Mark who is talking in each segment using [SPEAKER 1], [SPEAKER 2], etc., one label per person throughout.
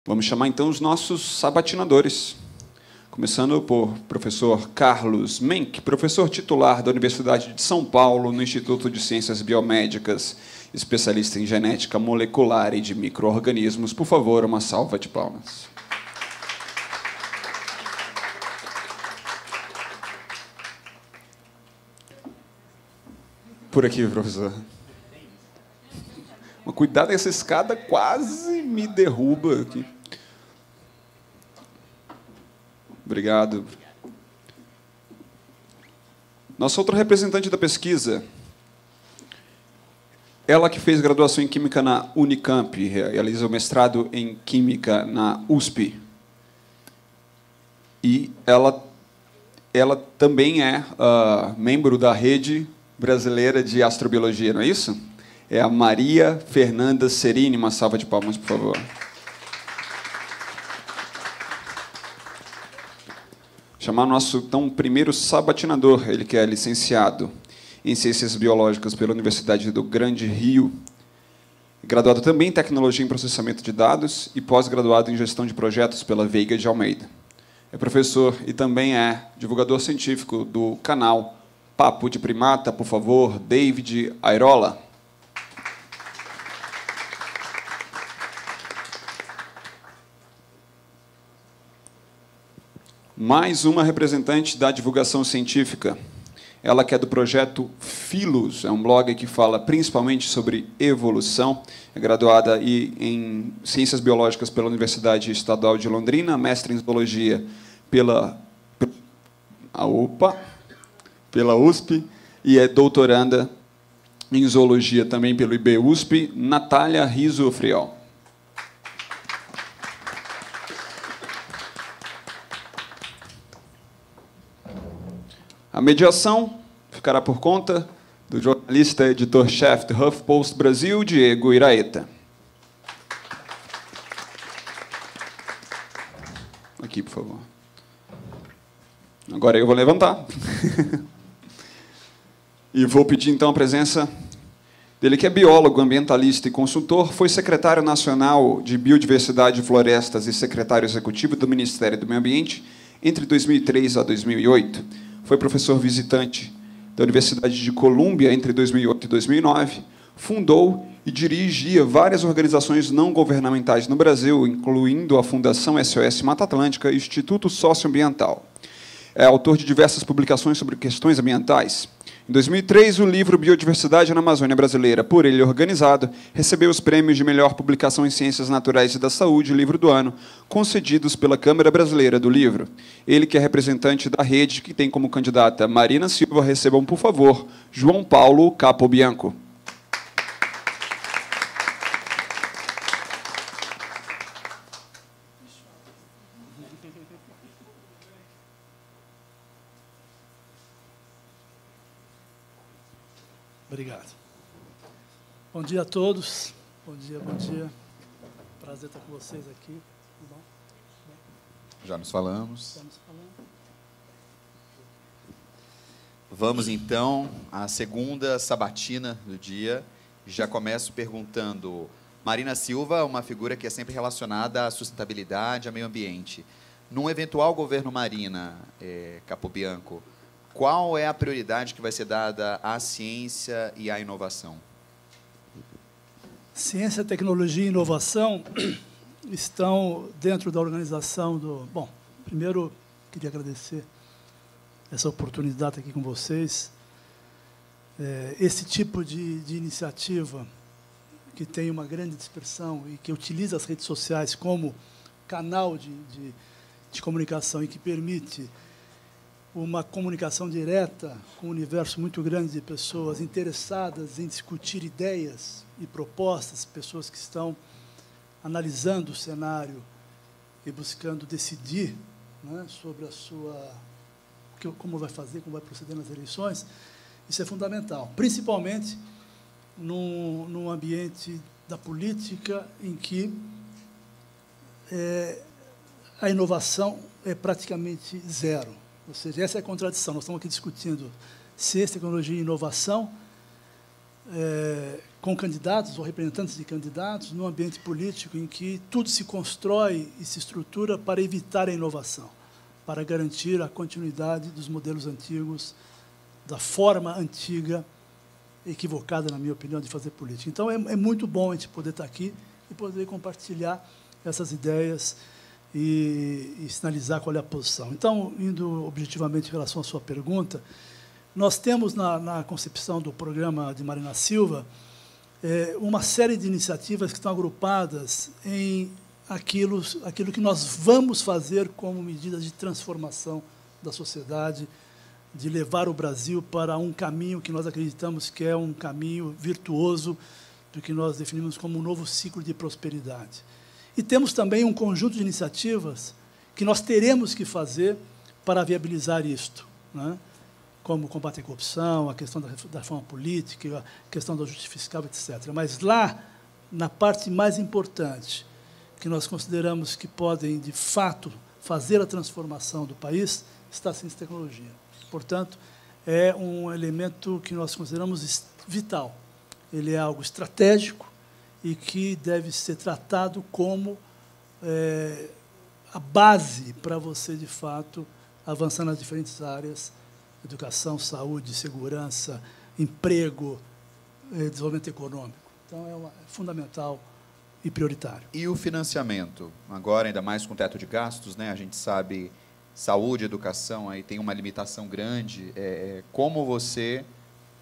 [SPEAKER 1] Vamos chamar, então, os nossos sabatinadores. Começando por professor Carlos Menck, professor titular da Universidade de São Paulo, no Instituto de Ciências Biomédicas, especialista em genética molecular e de micro-organismos. Por favor, uma salva de palmas. Por aqui, professor. Cuidado, essa escada quase me derruba aqui. Obrigado. Nossa outra representante da pesquisa, ela que fez graduação em Química na Unicamp, realiza o mestrado em Química na USP. E ela também é membro da Rede Brasileira de Astrobiologia, não é isso? É a Maria Fernanda Cerini. Uma salva de palmas, por favor. Chamar nosso, então, primeiro sabatinador, ele que é licenciado em Ciências Biológicas pela Universidade do Grande Rio, graduado também em Tecnologia em Processamento de Dados e pós-graduado em Gestão de Projetos pela Veiga de Almeida. É professor e também é divulgador científico do canal Papo de Primata, por favor, David Airola. Mais uma representante da divulgação científica. Ela que é do projeto Filos, é um blog que fala principalmente sobre evolução. É graduada em Ciências Biológicas pela Universidade Estadual de Londrina, mestre em Zoologia pela USP e é doutoranda em Zoologia também pelo IBUSP, Natália Riso Friol. A mediação ficará por conta do jornalista e editor-chefe do HuffPost Brasil, Diego Iraeta. Aqui, por favor. Agora eu vou levantar. E vou pedir, então, a presença dele, que é biólogo, ambientalista e consultor, foi secretário nacional de Biodiversidade e Florestas e secretário executivo do Ministério do Meio Ambiente entre 2003 a 2008. Foi professor visitante da Universidade de Colômbia entre 2008 e 2009, fundou e dirigia várias organizações não governamentais no Brasil, incluindo a Fundação SOS Mata Atlântica e Instituto Socioambiental. É autor de diversas publicações sobre questões ambientais. Em 2003, o livro Biodiversidade na Amazônia Brasileira, por ele organizado, recebeu os prêmios de melhor publicação em Ciências Naturais e da Saúde, Livro do Ano, concedidos pela Câmara Brasileira do Livro. Ele, que é representante da rede, que tem como candidata Marina Silva, recebam, por favor, João Paulo Capobianco.
[SPEAKER 2] Obrigado. Bom dia a todos. Bom dia, bom dia. Prazer estar com vocês aqui. Tudo bom?
[SPEAKER 3] Já nos falamos.
[SPEAKER 2] Já nos falamos.
[SPEAKER 3] Vamos, então, à segunda sabatina do dia. Já começo perguntando, Marina Silva, uma figura que é sempre relacionada à sustentabilidade, ao meio ambiente. Num eventual governo Marina, Capobianco, qual é a prioridade que vai ser dada à ciência e à inovação?
[SPEAKER 2] Ciência, tecnologia e inovação estão dentro da organização do... Bom, primeiro, queria agradecer essa oportunidade aqui com vocês. Esse tipo de iniciativa que tem uma grande dispersão e que utiliza as redes sociais como canal de comunicação e que permite uma comunicação direta com um universo muito grande de pessoas interessadas em discutir ideias e propostas, pessoas que estão analisando o cenário e buscando decidir, né, sobre a sua... como vai fazer, como vai proceder nas eleições. Isso é fundamental, principalmente num ambiente da política em que a inovação é praticamente zero. Ou seja, essa é a contradição. Nós estamos aqui discutindo ciência, tecnologia e inovação com candidatos ou representantes de candidatos num ambiente político em que tudo se constrói e se estrutura para evitar a inovação, para garantir a continuidade dos modelos antigos, da forma antiga, equivocada, na minha opinião, de fazer política. Então, é muito bom a gente poder estar aqui e poder compartilhar essas ideias e sinalizar qual é a posição. Então, indo objetivamente em relação à sua pergunta, nós temos na concepção do programa de Marina Silva uma série de iniciativas que estão agrupadas em aquilo que nós vamos fazer como medidas de transformação da sociedade, de levar o Brasil para um caminho que nós acreditamos que é um caminho virtuoso, do que nós definimos como um novo ciclo de prosperidade. E temos também um conjunto de iniciativas que nós teremos que fazer para viabilizar isto, né? Como combater a corrupção, a questão da reforma política, a questão do ajuste fiscal, etc. Mas lá, na parte mais importante, que nós consideramos que podem, de fato, fazer a transformação do país, está a ciência e tecnologia. Portanto, é um elemento que nós consideramos vital. Ele é algo estratégico e que deve ser tratado como a base para você, de fato, avançar nas diferentes áreas: educação, saúde, segurança, emprego, desenvolvimento econômico. Então, é fundamental e prioritário.
[SPEAKER 3] E o financiamento? Agora, ainda mais com teto de gastos, né? A gente sabe, saúde, educação, aí tem uma limitação grande. Como você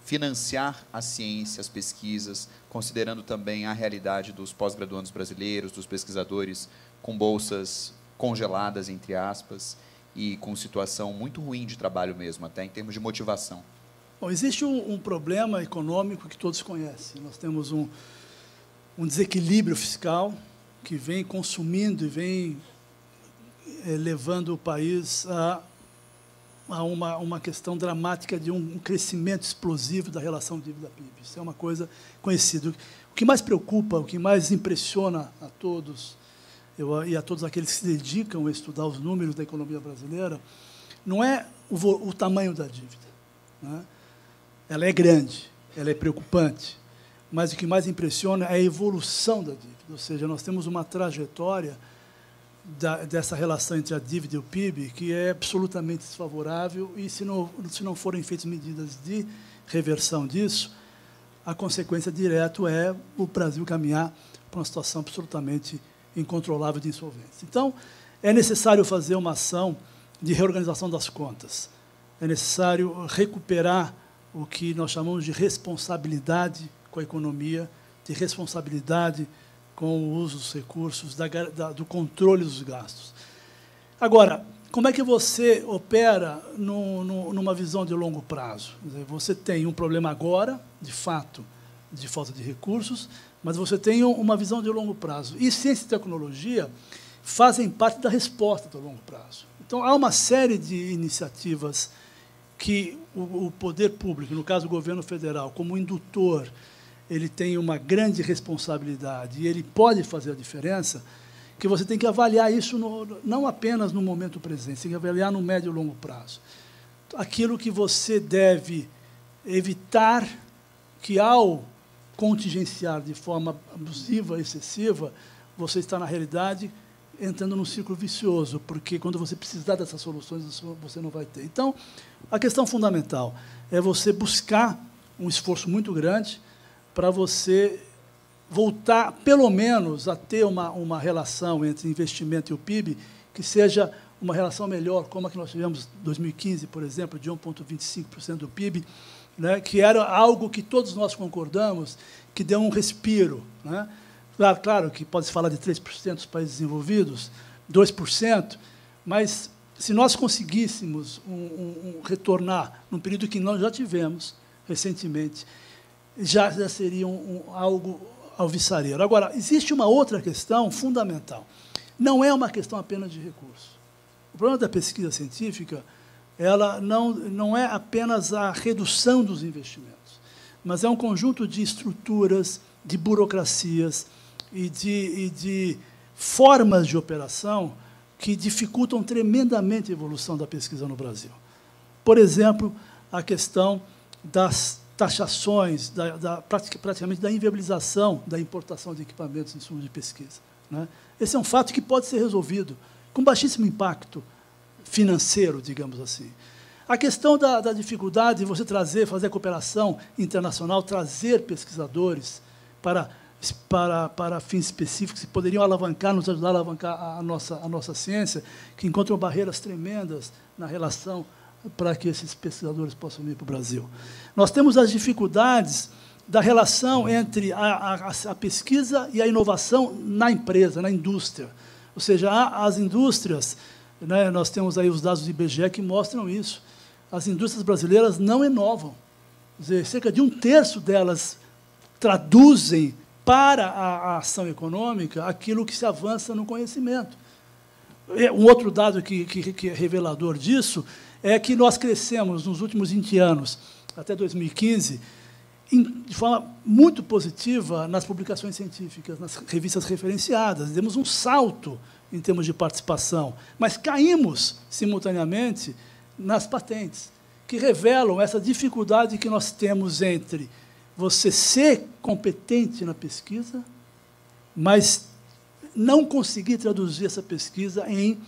[SPEAKER 3] financiar a ciência, as pesquisas, considerando também a realidade dos pós-graduandos brasileiros, dos pesquisadores com bolsas congeladas, entre aspas, e com situação muito ruim de trabalho mesmo, até em termos de motivação?
[SPEAKER 2] Bom, existe um problema econômico que todos conhecem. Nós temos um desequilíbrio fiscal que vem consumindo e vem levando o país a uma questão dramática de um crescimento explosivo da relação dívida-PIB. Isso é uma coisa conhecida. O que mais preocupa, o que mais impressiona a todos, e a todos aqueles que se dedicam a estudar os números da economia brasileira, não é o tamanho da dívida, né? Ela é grande, ela é preocupante, mas o que mais impressiona é a evolução da dívida. Ou seja, nós temos uma trajetória dessa relação entre a dívida e o PIB que é absolutamente desfavorável, e se não forem feitas medidas de reversão disso, a consequência direta é o Brasil caminhar para uma situação absolutamente incontrolável de insolvência. Então, é necessário fazer uma ação de reorganização das contas. É necessário recuperar o que nós chamamos de responsabilidade com a economia, de responsabilidade com o uso dos recursos, do controle dos gastos. Agora, como é que você opera numa visão de longo prazo? Quer dizer, você tem um problema agora, de fato, de falta de recursos, mas você tem uma visão de longo prazo. E ciência e tecnologia fazem parte da resposta do longo prazo. Então, há uma série de iniciativas que o poder público, no caso o governo federal, como indutor, ele tem uma grande responsabilidade e ele pode fazer a diferença, que você tem que avaliar isso não apenas no momento presente, tem que avaliar no médio e longo prazo. Aquilo que você deve evitar que, ao contingenciar de forma abusiva, excessiva, você está, na realidade, entrando num círculo vicioso, porque quando você precisar dessas soluções, você não vai ter. Então, a questão fundamental é você buscar um esforço muito grande para você voltar, pelo menos, a ter uma relação entre investimento e o PIB que seja uma relação melhor, como a que nós tivemos em 2015, por exemplo, de 1,25% do PIB, né, que era algo que todos nós concordamos, que deu um respiro, né? Claro que pode-se falar de 3% dos países desenvolvidos, 2%, mas se nós conseguíssemos retornar num período que nós já tivemos recentemente, já seria algo alvissareiro. Agora, existe uma outra questão fundamental. Não é uma questão apenas de recurso. O problema da pesquisa científica, ela não é apenas a redução dos investimentos, mas é um conjunto de estruturas, de burocracias e de formas de operação que dificultam tremendamente a evolução da pesquisa no Brasil. Por exemplo, a questão das taxações, praticamente da inviabilização da importação de equipamentos e insumos de pesquisa, né? Esse é um fato que pode ser resolvido com baixíssimo impacto financeiro, digamos assim. A questão da dificuldade de você fazer cooperação internacional, trazer pesquisadores para fins específicos que poderiam nos ajudar a alavancar a nossa ciência, que encontram barreiras tremendas na relação para que esses pesquisadores possam vir para o Brasil. Nós temos as dificuldades da relação entre a pesquisa e a inovação na empresa, na indústria. Ou seja, as indústrias, né, nós temos aí os dados do IBGE que mostram isso. As indústrias brasileiras não inovam. Quer dizer, cerca de 1/3 delas traduzem para a ação econômica aquilo que se avança no conhecimento. Um outro dado que é revelador disso é que nós crescemos nos últimos 20 anos, até 2015, de forma muito positiva nas publicações científicas, nas revistas referenciadas. Demos um salto em termos de participação, mas caímos, simultaneamente, nas patentes, que revelam essa dificuldade que nós temos entre você ser competente na pesquisa, mas não conseguir traduzir essa pesquisa em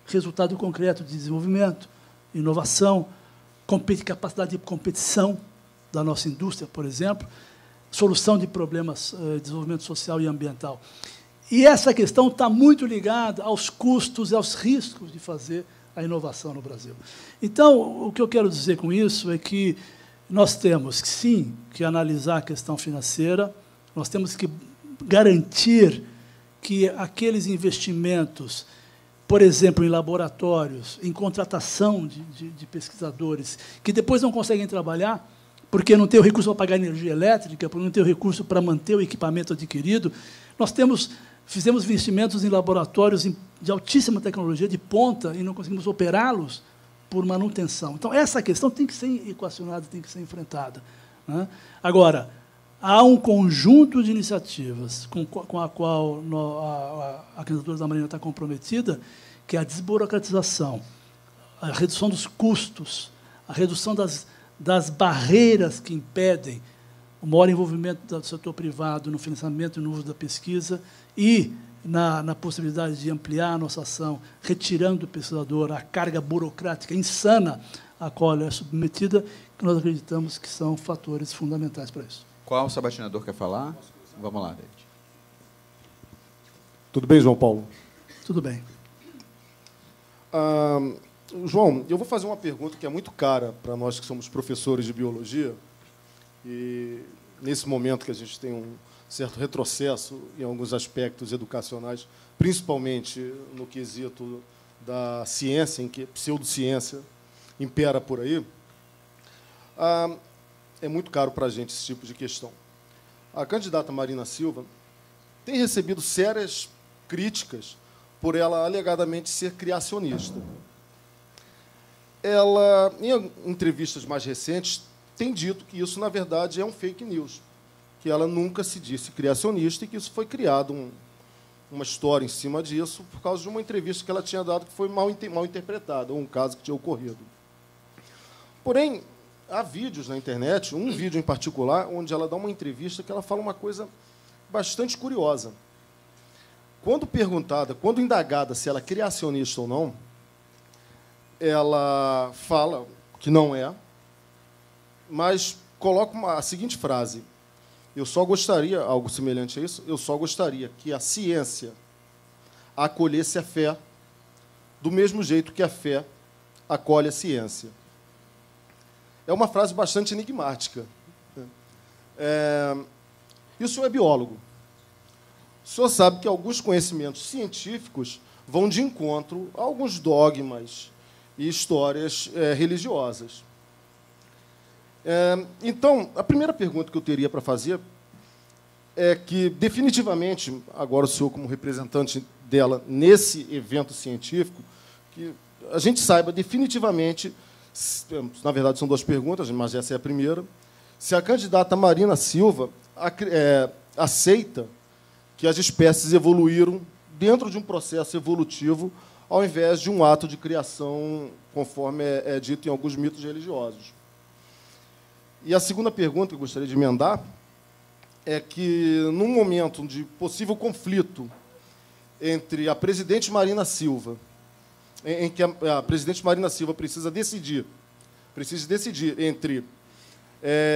[SPEAKER 2] resultado concreto de desenvolvimento, inovação, capacidade de competição da nossa indústria, por exemplo, solução de problemas de desenvolvimento social e ambiental. E essa questão está muito ligada aos custos e aos riscos de fazer a inovação no Brasil. Então, o que eu quero dizer com isso é que nós temos, sim, que analisar a questão financeira, nós temos que garantir que aqueles investimentos, por exemplo, em laboratórios, em contratação de pesquisadores, que depois não conseguem trabalhar, porque não tem o recurso para pagar energia elétrica, porque não tem o recurso para manter o equipamento adquirido, fizemos investimentos em laboratórios de altíssima tecnologia, de ponta, e não conseguimos operá-los por manutenção. Então, essa questão tem que ser equacionada, tem que ser enfrentada, né? Agora, há um conjunto de iniciativas com a qual a candidatura da Marina está comprometida, que é a desburocratização, a redução dos custos, a redução das barreiras que impedem o maior envolvimento do setor privado no financiamento e no uso da pesquisa e na possibilidade de ampliar a nossa ação, retirando do pesquisador a carga burocrática insana a qual ela é submetida, que nós acreditamos que são fatores fundamentais para isso.
[SPEAKER 3] Qual sabatinador quer falar? Vamos lá, David.
[SPEAKER 4] Tudo bem, João Paulo?
[SPEAKER 2] Tudo bem.
[SPEAKER 4] João, eu vou fazer uma pergunta que é muito cara para nós que somos professores de biologia, e nesse momento que a gente tem um certo retrocesso em alguns aspectos educacionais, principalmente no quesito da ciência, em que pseudociência impera por aí, é muito caro para a gente esse tipo de questão. A candidata Marina Silva tem recebido sérias críticas por ela alegadamente ser criacionista. Ela, em entrevistas mais recentes, tem dito que isso, na verdade, é um fake news, que ela nunca se disse criacionista e que isso foi criado uma história em cima disso por causa de uma entrevista que ela tinha dado que foi mal interpretada, ou um caso que tinha ocorrido. Porém, há vídeos na internet, um vídeo em particular, onde ela dá uma entrevista que ela fala uma coisa bastante curiosa. Quando perguntada, quando indagada se ela é criacionista ou não, ela fala que não é, mas coloca a seguinte frase: eu só gostaria, algo semelhante a isso, eu só gostaria que a ciência acolhesse a fé do mesmo jeito que a fé acolhe a ciência. É uma frase bastante enigmática. E o senhor é biólogo. O senhor sabe que alguns conhecimentos científicos vão de encontro a alguns dogmas e histórias religiosas. Então, a primeira pergunta que eu teria para fazer é que, definitivamente, agora o senhor como representante dela nesse evento científico, que a gente saiba definitivamente, na verdade são duas perguntas, mas essa é a primeira, se a candidata Marina Silva aceita que as espécies evoluíram dentro de um processo evolutivo ao invés de um ato de criação, conforme é dito em alguns mitos religiosos. E a segunda pergunta que eu gostaria de emendar é que, num momento de possível conflito entre a presidente Marina Silva, em que a presidente Marina Silva precisa decidir entre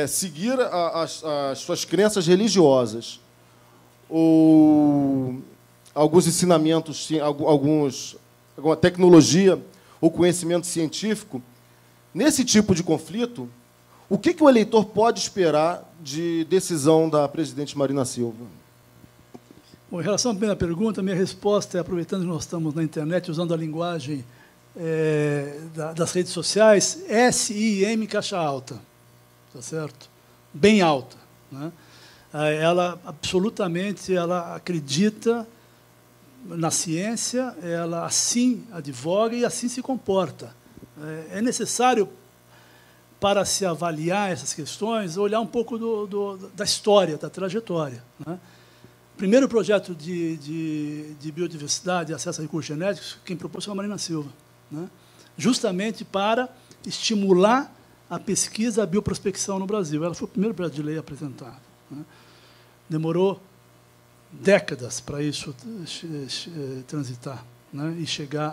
[SPEAKER 4] seguir as suas crenças religiosas ou alguns ensinamentos, alguma tecnologia ou conhecimento científico, nesse tipo de conflito, o que o eleitor pode esperar de decisão da presidente Marina Silva?
[SPEAKER 2] Bom, em relação à primeira pergunta, minha resposta é, aproveitando que nós estamos na internet, usando a linguagem das redes sociais, SIM caixa alta, tá certo? Bem alta, né? Ela absolutamente acredita na ciência, ela assim advoga e assim se comporta. É necessário, para se avaliar essas questões, olhar um pouco da história, da trajetória, né? O primeiro projeto de biodiversidade e acesso a recursos genéticos, quem propôs foi a Marina Silva, né? Justamente para estimular a pesquisa, a bioprospecção no Brasil. Ela foi o primeiro projeto de lei apresentado, né? Demorou décadas para isso transitar, né? E chegar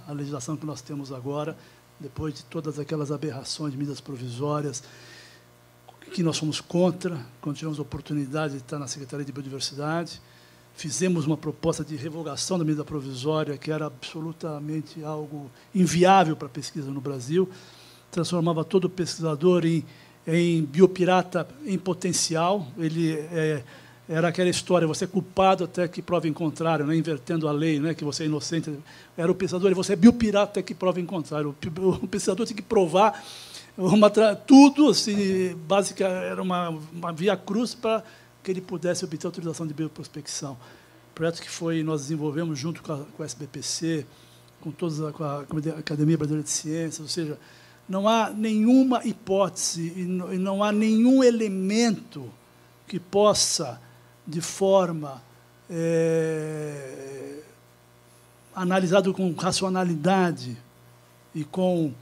[SPEAKER 2] à legislação que nós temos agora, depois de todas aquelas aberrações de medidas provisórias, que nós fomos contra, quando tivemos a oportunidade de estar na Secretaria de Biodiversidade. Fizemos uma proposta de revogação da medida provisória, que era absolutamente algo inviável para a pesquisa no Brasil, transformava todo pesquisador em biopirata em potencial. Ele era aquela história, você é culpado até que prova em contrário, né? Invertendo a lei, né? Que você é inocente. Era o pesquisador, e você é biopirata até que prova em contrário. O pesquisador tinha que provar tudo, assim, básica, era uma via cruz para que ele pudesse obter autorização de bioprospecção. Projeto que nós desenvolvemos junto com a SBPC, com a Academia Brasileira de Ciências, ou seja, não há nenhuma hipótese e não há nenhum elemento que possa, de forma analisado com racionalidade e com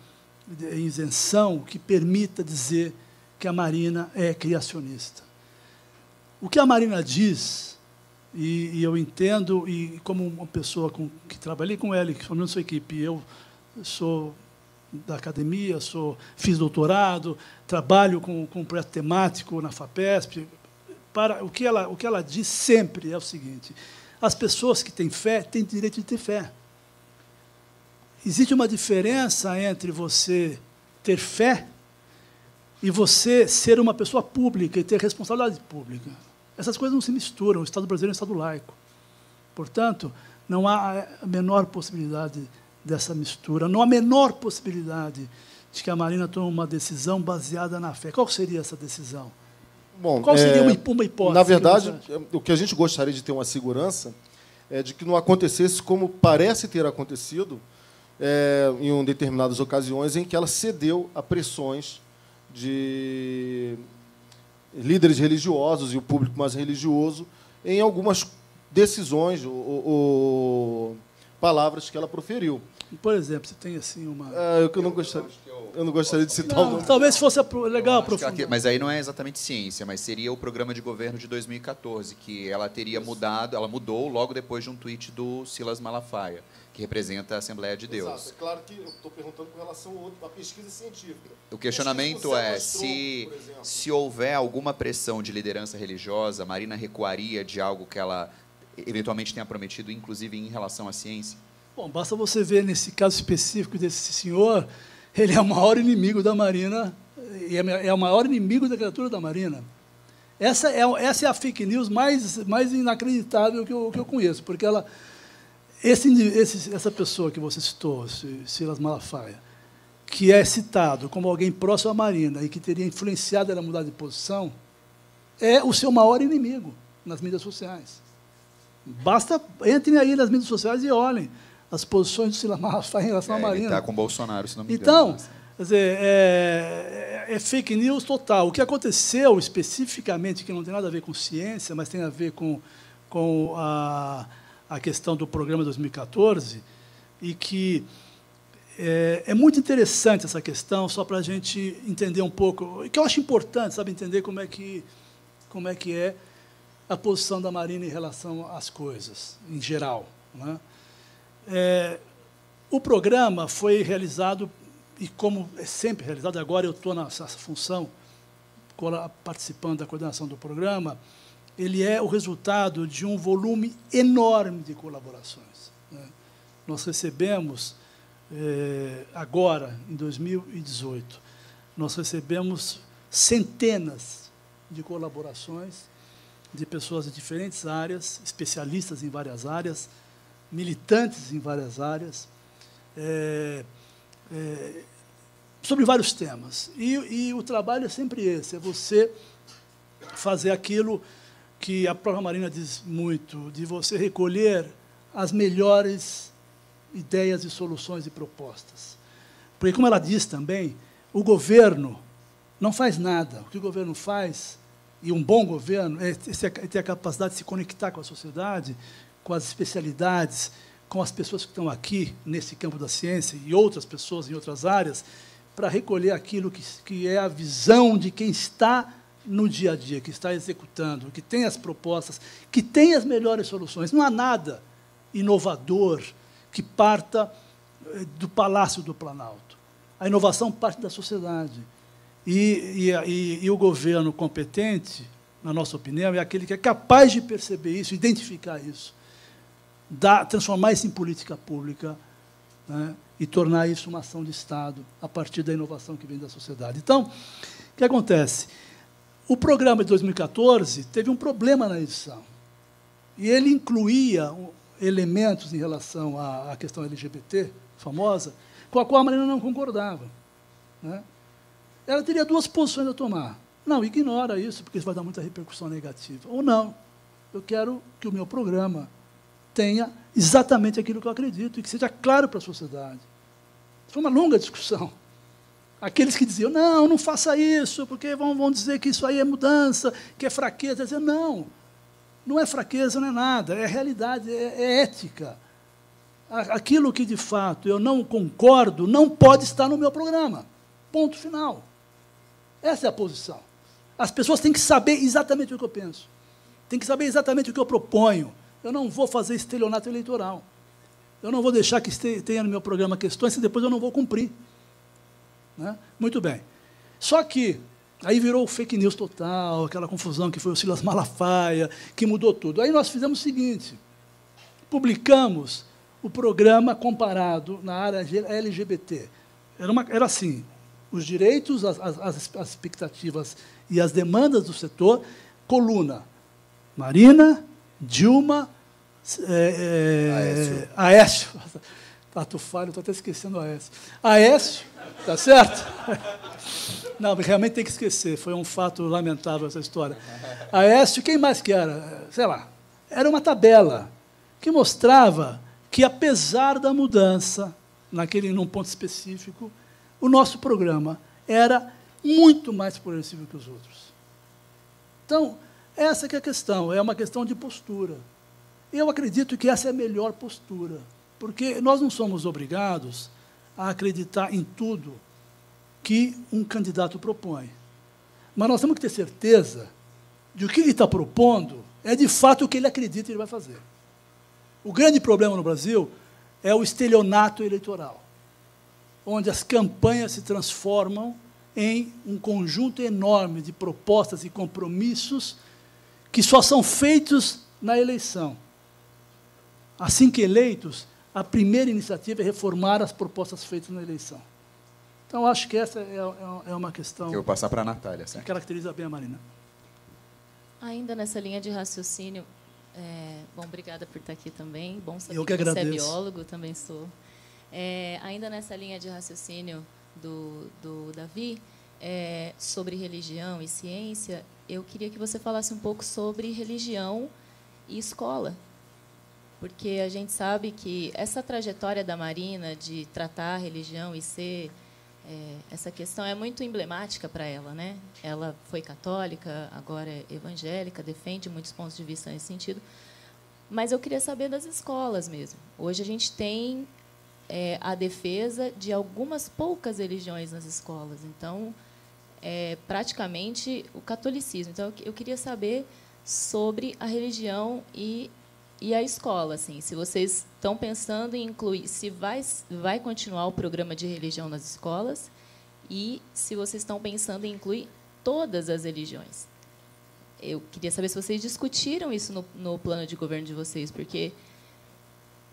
[SPEAKER 2] isenção, que permita dizer que a Marina é criacionista. O que a Marina diz, e eu entendo, e como uma pessoa que trabalhei com ela, que formou sua equipe, eu sou da academia, fiz doutorado, trabalho com um projeto temático na FAPESP. O que ela diz sempre é o seguinte: as pessoas que têm fé têm direito de ter fé. Existe uma diferença entre você ter fé e você ser uma pessoa pública e ter responsabilidade pública. Essas coisas não se misturam. O Estado brasileiro é um Estado laico. Portanto, não há a menor possibilidade dessa mistura. Não há a menor possibilidade de que a Marina tome uma decisão baseada na fé. Qual seria essa decisão?
[SPEAKER 4] Bom,
[SPEAKER 2] qual seria uma hipótese?
[SPEAKER 4] Na verdade, o que a gente gostaria de ter uma segurança é de que não acontecesse como parece ter acontecido em determinadas ocasiões em que ela cedeu a pressões de líderes religiosos e o público mais religioso em algumas decisões ou palavras que ela proferiu.
[SPEAKER 2] Por exemplo, você tem assim uma...
[SPEAKER 4] Eu não gostaria de citar o nome.
[SPEAKER 2] Talvez fosse legal aprofundar.
[SPEAKER 3] Mas aí não é exatamente ciência, mas seria o programa de governo de 2014, que ela teria mudado, ela mudou logo depois de um tweet do Silas Malafaia, que representa a Assembleia de Deus.
[SPEAKER 4] Exato. É claro que eu estou perguntando com relação à pesquisa científica.
[SPEAKER 3] O questionamento é se houver alguma pressão de liderança religiosa, a Marina recuaria de algo que ela eventualmente tenha prometido, inclusive em relação à ciência?
[SPEAKER 2] Bom, basta você ver nesse caso específico desse senhor, ele é o maior inimigo da Marina, e é o maior inimigo da criatura da Marina. Essa é a fake news mais inacreditável que eu conheço, porque essa pessoa que você citou, Silas Malafaia, que é citado como alguém próximo à Marina e que teria influenciado ela a mudar de posição, é o seu maior inimigo nas mídias sociais. Basta, entrem aí nas mídias sociais e olhem as posições do Silas Malafaia em relação à Marina.
[SPEAKER 3] Ele está com o Bolsonaro, se não me engano.
[SPEAKER 2] Então, quer dizer, é fake news total. O que aconteceu especificamente, que não tem nada a ver com ciência, mas tem a ver com a questão do programa 2014, e que É muito interessante essa questão, só para a gente entender um pouco, que eu acho importante, sabe, entender como é que é a posição da Marina em relação às coisas, em geral, né? O programa foi realizado, e como é sempre realizado, agora eu estou nessa função, participando da coordenação do programa, ele é o resultado de um volume enorme de colaborações, né? Nós recebemos, agora, em 2018, nós recebemos centenas de colaborações de pessoas de diferentes áreas, especialistas em várias áreas, militantes em várias áreas, sobre vários temas. E o trabalho é sempre esse, é você fazer aquilo que a própria Marina diz muito, de você recolher as melhores ideias e soluções e propostas. Porque, como ela diz também, o governo não faz nada. O que o governo faz, e um bom governo, é ter a capacidade de se conectar com a sociedade, com as especialidades, com as pessoas que estão aqui, nesse campo da ciência, e outras pessoas em outras áreas, para recolher aquilo que é a visão de quem está no dia a dia, que está executando, que tem as propostas, que tem as melhores soluções. Não há nada inovador que parta do Palácio do Planalto. A inovação parte da sociedade. E o governo competente, na nossa opinião, é aquele que é capaz de perceber isso, identificar isso, transformar isso em política pública, né, e tornar isso uma ação de Estado a partir da inovação que vem da sociedade. Então, o que acontece? O programa de 2014 teve um problema na edição. E ele incluía elementos em relação à questão LGBT, famosa, com a qual a Marina não concordava, né? Ela teria duas posições a tomar. Não, ignora isso, porque isso vai dar muita repercussão negativa. Ou não, eu quero que o meu programa tenha exatamente aquilo que eu acredito e que seja claro para a sociedade. Foi uma longa discussão. Aqueles que diziam, não faça isso, porque vão dizer que isso aí é mudança, que é fraqueza. Dizer, não é fraqueza, não é nada, é realidade, é ética. Aquilo que, de fato, eu não concordo, não pode estar no meu programa. Ponto final. Essa é a posição. As pessoas têm que saber exatamente o que eu penso. Têm que saber exatamente o que eu proponho. Eu não vou fazer estelionato eleitoral. Eu não vou deixar que tenha no meu programa questões que depois eu não vou cumprir, né? Muito bem. Só que aí virou fake news total, aquela confusão que foi o Silas Malafaia, que mudou tudo. Aí nós fizemos o seguinte, publicamos o programa comparado na área LGBT. Era assim, os direitos, as expectativas e as demandas do setor, coluna, Marina, Dilma, Aécio. Tato falho, estou até esquecendo Aécio. Aécio, tá certo? Não, realmente tem que esquecer, foi um fato lamentável essa história. Aécio, quem mais que era? Sei lá, era uma tabela que mostrava que, apesar da mudança, num ponto específico, o nosso programa era muito mais progressivo que os outros. Então, essa que é a questão, é uma questão de postura. Eu acredito que essa é a melhor postura, porque nós não somos obrigados a acreditar em tudo que um candidato propõe. Mas nós temos que ter certeza de que o que ele está propondo é, de fato, o que ele acredita que ele vai fazer. O grande problema no Brasil é o estelionato eleitoral, onde as campanhas se transformam em um conjunto enorme de propostas e compromissos que só são feitos na eleição. Assim que eleitos, a primeira iniciativa é reformar as propostas feitas na eleição. Então, acho que essa é uma questão...
[SPEAKER 3] Eu vou passar para a Natália, certo?
[SPEAKER 2] Que caracteriza bem a Marina.
[SPEAKER 5] Ainda nessa linha de raciocínio, bom, obrigada por estar aqui também. Bom saber
[SPEAKER 2] Eu que
[SPEAKER 5] você é
[SPEAKER 2] agradeço.
[SPEAKER 5] biólogo, também sou. Ainda nessa linha de raciocínio do Davi, sobre religião e ciência, eu queria que você falasse um pouco sobre religião e escola. Porque a gente sabe que essa trajetória da Marina de tratar a religião e ser... essa questão é muito emblemática para ela, né? Ela foi católica, agora é evangélica, defende muitos pontos de vista nesse sentido. Mas eu queria saber das escolas mesmo. Hoje a gente tem a defesa de algumas poucas religiões nas escolas. Então, praticamente o catolicismo. Então, eu queria saber sobre a religião e a escola, assim, se vocês estão pensando em incluir, se vai continuar o programa de religião nas escolas e se vocês estão pensando em incluir todas as religiões. Eu queria saber se vocês discutiram isso no plano de governo de vocês, porque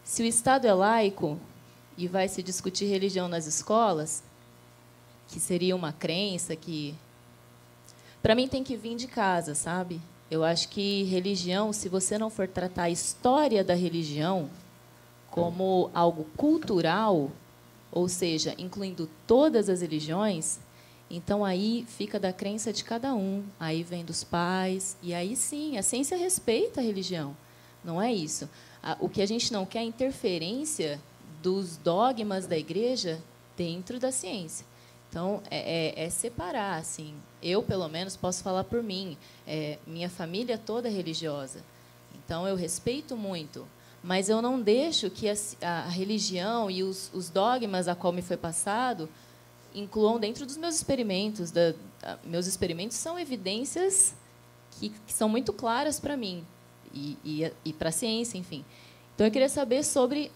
[SPEAKER 5] se o Estado é laico e vai se discutir religião nas escolas, que seria uma crença que, para mim, tem que vir de casa, sabe? Eu acho que religião, se você não for tratar a história da religião como algo cultural, ou seja, incluindo todas as religiões, então aí fica da crença de cada um, aí vem dos pais, e aí sim, a ciência respeita a religião, não é isso. O que a gente não quer é interferência dos dogmas da igreja dentro da ciência. Então, é separar, assim. Eu, pelo menos, posso falar por mim. Minha família toda é religiosa. Então, eu respeito muito. Mas eu não deixo que a religião e os dogmas a qual me foi passado incluam dentro dos meus experimentos. Meus experimentos são evidências que são muito claras para mim e para a ciência, enfim. Então, eu queria saber sobre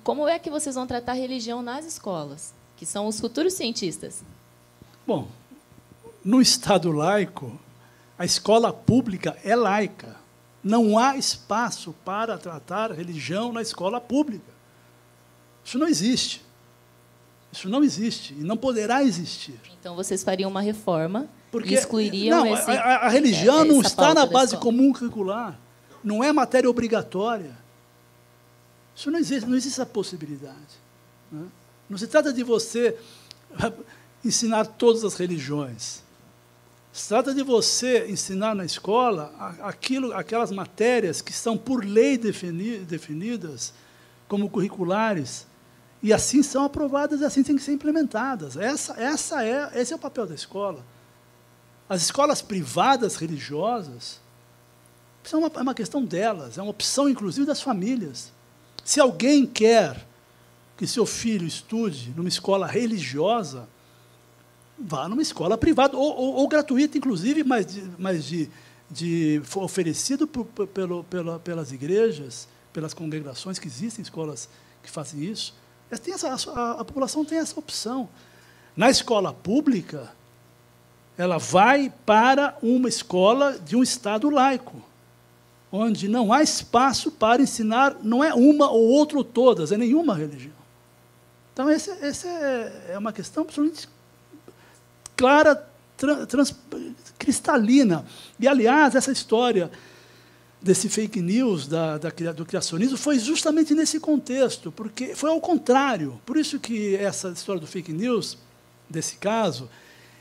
[SPEAKER 5] como é que vocês vão tratar a religião nas escolas, que são os futuros cientistas.
[SPEAKER 2] Bom, no Estado laico, a escola pública é laica. Não há espaço para tratar religião na escola pública. Isso não existe. Isso não existe e não poderá existir.
[SPEAKER 5] Então, vocês fariam uma reforma
[SPEAKER 2] porque
[SPEAKER 5] e excluiriam
[SPEAKER 2] não, a religião não está na base
[SPEAKER 5] escola.
[SPEAKER 2] comum curricular. Não é matéria obrigatória. Isso não existe essa possibilidade. Né? Não se trata de você ensinar todas as religiões. Se trata de você ensinar na escola aquelas matérias que são, por lei, definidas como curriculares, e assim são aprovadas e assim têm que ser implementadas. Esse é o papel da escola. As escolas privadas religiosas, isso é uma questão delas, é uma opção, inclusive, das famílias. Se alguém quer que seu filho estude numa escola religiosa, vá numa escola privada, ou gratuita, inclusive, mas oferecido pelas igrejas, pelas congregações que existem, escolas que fazem isso. A população tem essa opção. Na escola pública, ela vai para uma escola de um Estado laico, onde não há espaço para ensinar, não é uma ou outra ou todas, é nenhuma religião. Então, essa é uma questão absolutamente clara, cristalina. E, aliás, essa história desse fake news do criacionismo foi justamente nesse contexto, porque foi ao contrário. Por isso que essa história do fake news, desse caso,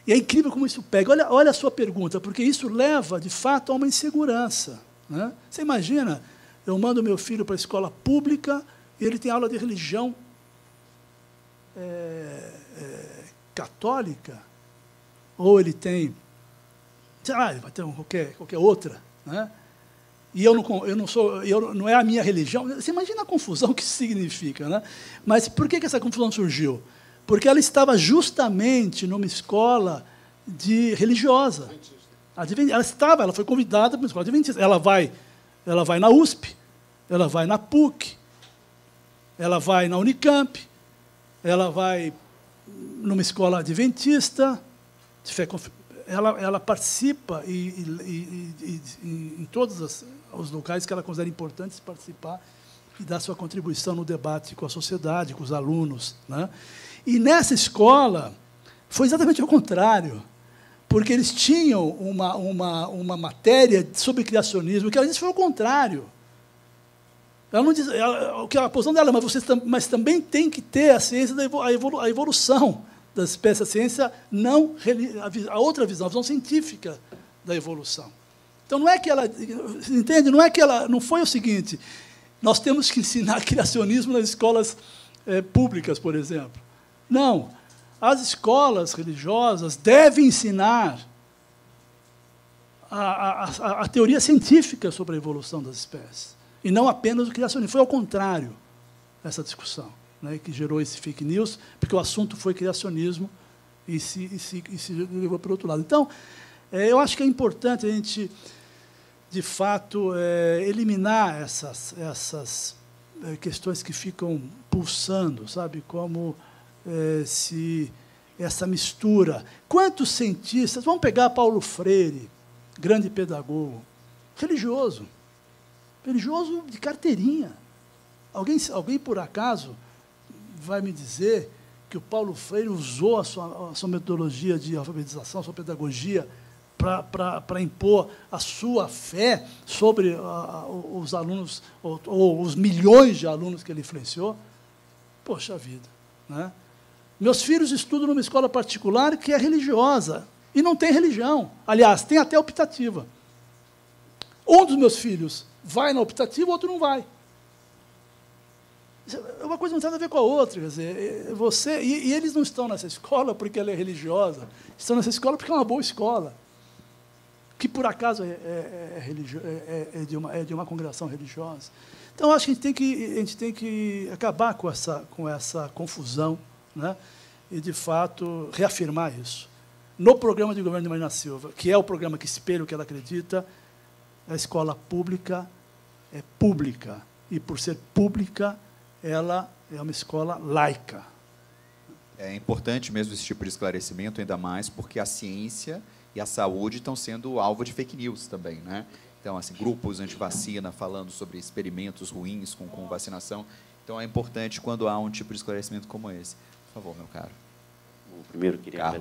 [SPEAKER 2] e é incrível como isso pega. Olha a sua pergunta, porque isso leva, de fato, a uma insegurança. Né? Você imagina, eu mando meu filho para a escola pública e ele tem aula de religião católica, ou ele tem, sei lá, ele vai ter qualquer outra, né? E não é a minha religião. Você imagina a confusão que isso significa, né? Mas por que essa confusão surgiu? Porque ela estava justamente numa escola religiosa. Ela foi convidada para uma escola adventista. Ela vai na USP, ela vai na PUC, ela vai na Unicamp, ela vai numa escola adventista, ela participa em todos os locais que ela considera importantes participar e dar sua contribuição no debate com a sociedade, com os alunos. Né? E nessa escola foi exatamente o contrário, porque eles tinham uma matéria sobre criacionismo, que ela disse foi o contrário. Ela não diz, a posição dela, mas também tem que ter a ciência a evolução das espécies, a ciência não a outra visão, a visão científica da evolução. Então não é que ela, entende? Não foi o seguinte: nós temos que ensinar criacionismo nas escolas públicas, por exemplo. Não, as escolas religiosas devem ensinar a teoria científica sobre a evolução das espécies. E não apenas o criacionismo. Foi ao contrário essa discussão. né, que gerou esse fake news, porque o assunto foi criacionismo e se levou para o outro lado. Então, eu acho que é importante a gente, de fato, eliminar essas questões que ficam pulsando, sabe, como se essa mistura. Quantos cientistas... Vamos pegar Paulo Freire, grande pedagogo, religioso de carteirinha. Alguém, por acaso, vai me dizer que o Paulo Freire usou a sua metodologia de alfabetização, a sua pedagogia, para impor a sua fé sobre os alunos, ou os milhões de alunos que ele influenciou? Poxa vida, né? Meus filhos estudam numa escola particular que é religiosa, e não tem religião. Aliás, tem até optativa. Um dos meus filhos vai na optativa, o outro não vai. Uma coisa não tem nada a ver com a outra. Quer dizer, e eles não estão nessa escola porque ela é religiosa, estão nessa escola porque é uma boa escola, que, por acaso, é de uma congregação religiosa. Então, acho que a gente tem que acabar com essa confusão, né? E, de fato, reafirmar isso. No programa de governo de Marina Silva, que é o programa que espelha o que ela acredita, a escola pública é pública. E, por ser pública, ela é uma escola laica.
[SPEAKER 3] É importante mesmo esse tipo de esclarecimento, ainda mais porque a ciência e a saúde estão sendo alvo de fake news também, né? Então, assim, grupos anti-vacina falando sobre experimentos ruins com vacinação. Então, é importante quando há um tipo de esclarecimento como esse. Por favor, meu caro.
[SPEAKER 6] Bom, primeiro, queria
[SPEAKER 3] Carlos.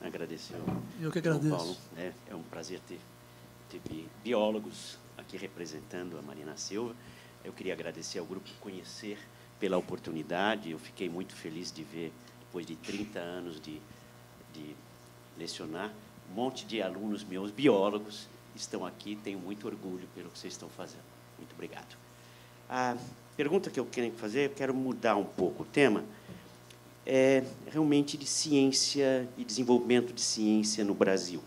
[SPEAKER 6] agradecer
[SPEAKER 2] Eu que
[SPEAKER 6] ao
[SPEAKER 2] agradeço.
[SPEAKER 6] Paulo. É um prazer ter biólogos aqui representando a Marina Silva. Eu queria agradecer ao Grupo Conhecer pela oportunidade. Eu fiquei muito feliz de ver, depois de 30 anos de lecionar, um monte de alunos meus, biólogos, estão aqui. Tenho muito orgulho pelo que vocês estão fazendo. Muito obrigado. A pergunta que eu quero fazer, eu quero mudar um pouco o tema, é realmente de ciência e desenvolvimento de ciência no Brasil.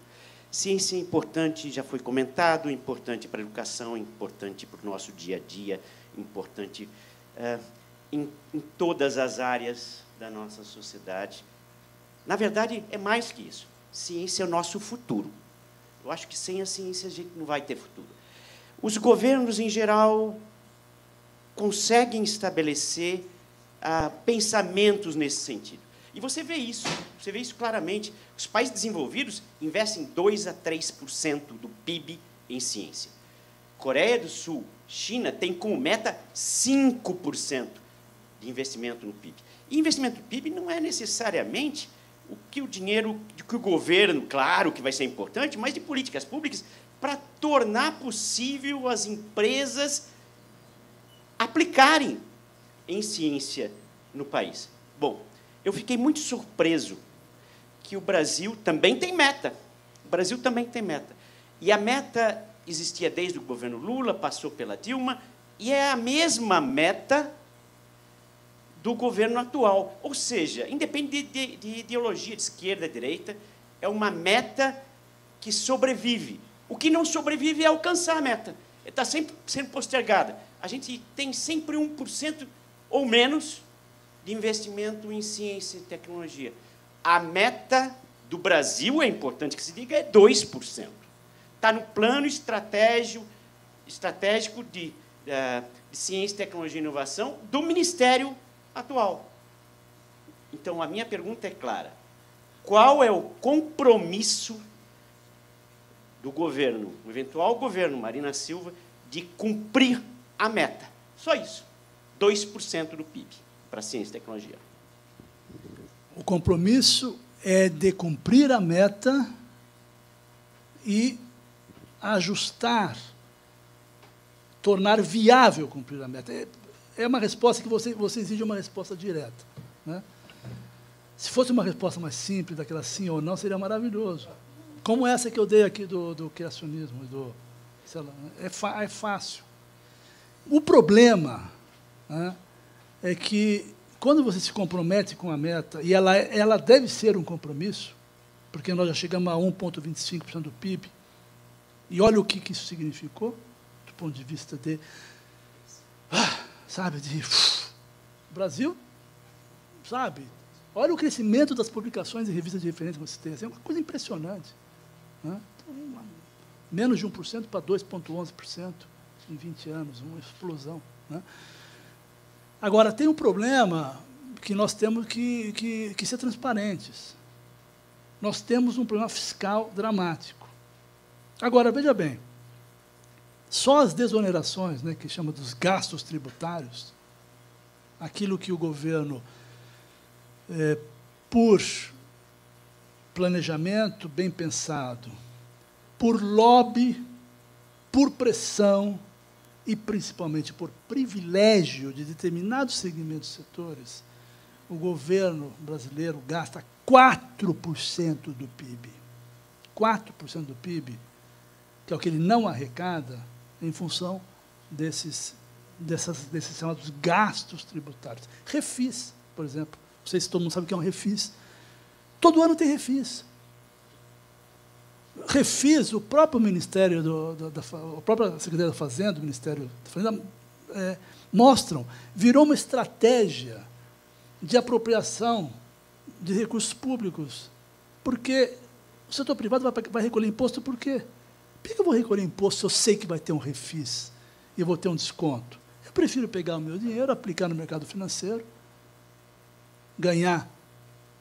[SPEAKER 6] Ciência é importante, já foi comentado, importante para a educação, importante para o nosso dia a dia, importante em todas as áreas da nossa sociedade. Na verdade, é mais que isso. Ciência é o nosso futuro. Eu acho que sem a ciência a gente não vai ter futuro. Os governos, em geral, conseguem estabelecer pensamentos nesse sentido. E você vê isso claramente. Os países desenvolvidos investem 2% a 3% do PIB em ciência. Coreia do Sul, China, tem como meta 5% de investimento no PIB. E investimento no PIB não é necessariamente o dinheiro que o governo, claro que vai ser importante, mas de políticas públicas para tornar possível as empresas aplicarem em ciência no país. Bom, eu fiquei muito surpreso que o Brasil também tem meta. O Brasil também tem meta. E a meta existia desde o governo Lula, passou pela Dilma, e é a mesma meta do governo atual. Ou seja, independente de ideologia de esquerda, de direita, é uma meta que sobrevive. O que não sobrevive é alcançar a meta. Está sempre sendo postergada. A gente tem sempre 1% ou menos de investimento em ciência e tecnologia. A meta do Brasil, é importante que se diga, é 2%. Está no plano estratégico de ciência, tecnologia e inovação do Ministério atual. Então, a minha pergunta é clara. Qual é o compromisso do governo, o eventual governo Marina Silva, de cumprir a meta? Só isso. 2% do PIB para ciência e tecnologia.
[SPEAKER 2] O compromisso é de cumprir a meta e ajustar, tornar viável cumprir a meta. É uma resposta que você exige uma resposta direta, né? Se fosse uma resposta mais simples, daquela sim ou não, seria maravilhoso. Como essa que eu dei aqui do criacionismo, sei lá, é fácil. O problema, né, é que, quando você se compromete com a meta, e ela deve ser um compromisso, porque nós já chegamos a 1,25% do PIB, e olha o que isso significou, do ponto de vista de... o Brasil sabe? Olha o crescimento das publicações em revistas de referência que você tem. É uma coisa impressionante. Né? Então, menos de 1% para 2,11% em 20 anos, uma explosão. Né? Agora, tem um problema que nós temos que ser transparentes. Nós temos um problema fiscal dramático. Agora, veja bem, só as desonerações, né, que chama dos gastos tributários, aquilo que o governo, por planejamento bem pensado, por lobby, por pressão e, principalmente, por privilégio de determinados segmentos e setores, o governo brasileiro gasta 4% do PIB. 4% do PIB, que é o que ele não arrecada, em função desses chamados gastos tributários. Refis, por exemplo. Não sei se todo mundo sabe o que é um refis. Todo ano tem refis. Refis, o próprio Ministério, a própria Secretaria da Fazenda, o Ministério da Fazenda, mostram, virou uma estratégia de apropriação de recursos públicos, porque o setor privado vai recolher imposto por quê? Por que eu vou recolher imposto se eu sei que vai ter um refis e eu vou ter um desconto? Eu prefiro pegar o meu dinheiro, aplicar no mercado financeiro, ganhar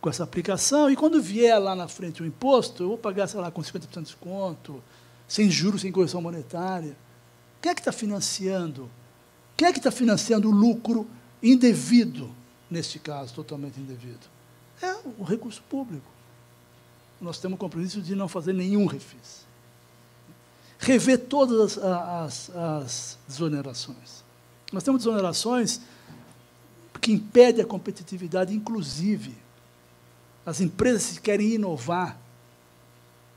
[SPEAKER 2] com essa aplicação, e quando vier lá na frente o imposto, eu vou pagar, sei lá, com 50% de desconto, sem juros, sem correção monetária. Quem é que está financiando? Quem é que está financiando o lucro indevido, neste caso, totalmente indevido? É o recurso público. Nós temos o compromisso de não fazer nenhum refis. Rever todas as desonerações. Nós temos desonerações que impedem a competitividade, inclusive as empresas que querem inovar,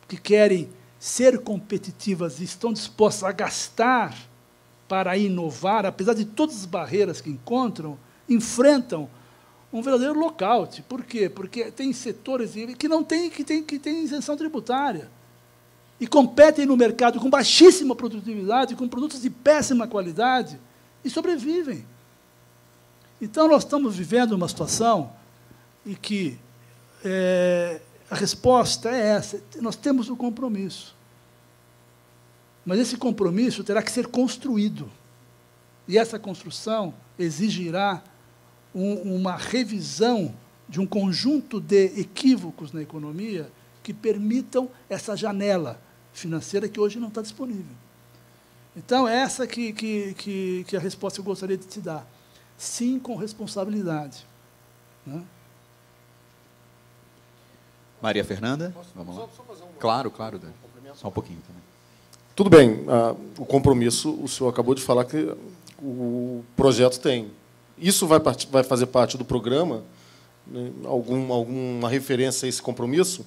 [SPEAKER 2] que querem ser competitivas e estão dispostas a gastar para inovar, apesar de todas as barreiras que encontram, enfrentam um verdadeiro lockout. Por quê? Porque tem setores que não têm, que têm isenção tributária e competem no mercado com baixíssima produtividade, com produtos de péssima qualidade, e sobrevivem. Então, nós estamos vivendo uma situação em que a resposta é essa: nós temos um compromisso. Mas esse compromisso terá que ser construído. E essa construção exigirá uma revisão de um conjunto de equívocos na economia que permitam essa janela financeira que hoje não está disponível. Então, essa que é a resposta que eu gostaria de te dar. Sim, com responsabilidade. Né?
[SPEAKER 3] Maria Fernanda, vamos lá.
[SPEAKER 4] Só fazer
[SPEAKER 3] Claro, Dan. Só um pouquinho também.
[SPEAKER 4] Tudo bem, o compromisso, o senhor acabou de falar que o projeto tem. Isso vai fazer parte do programa, né, alguma referência a esse compromisso?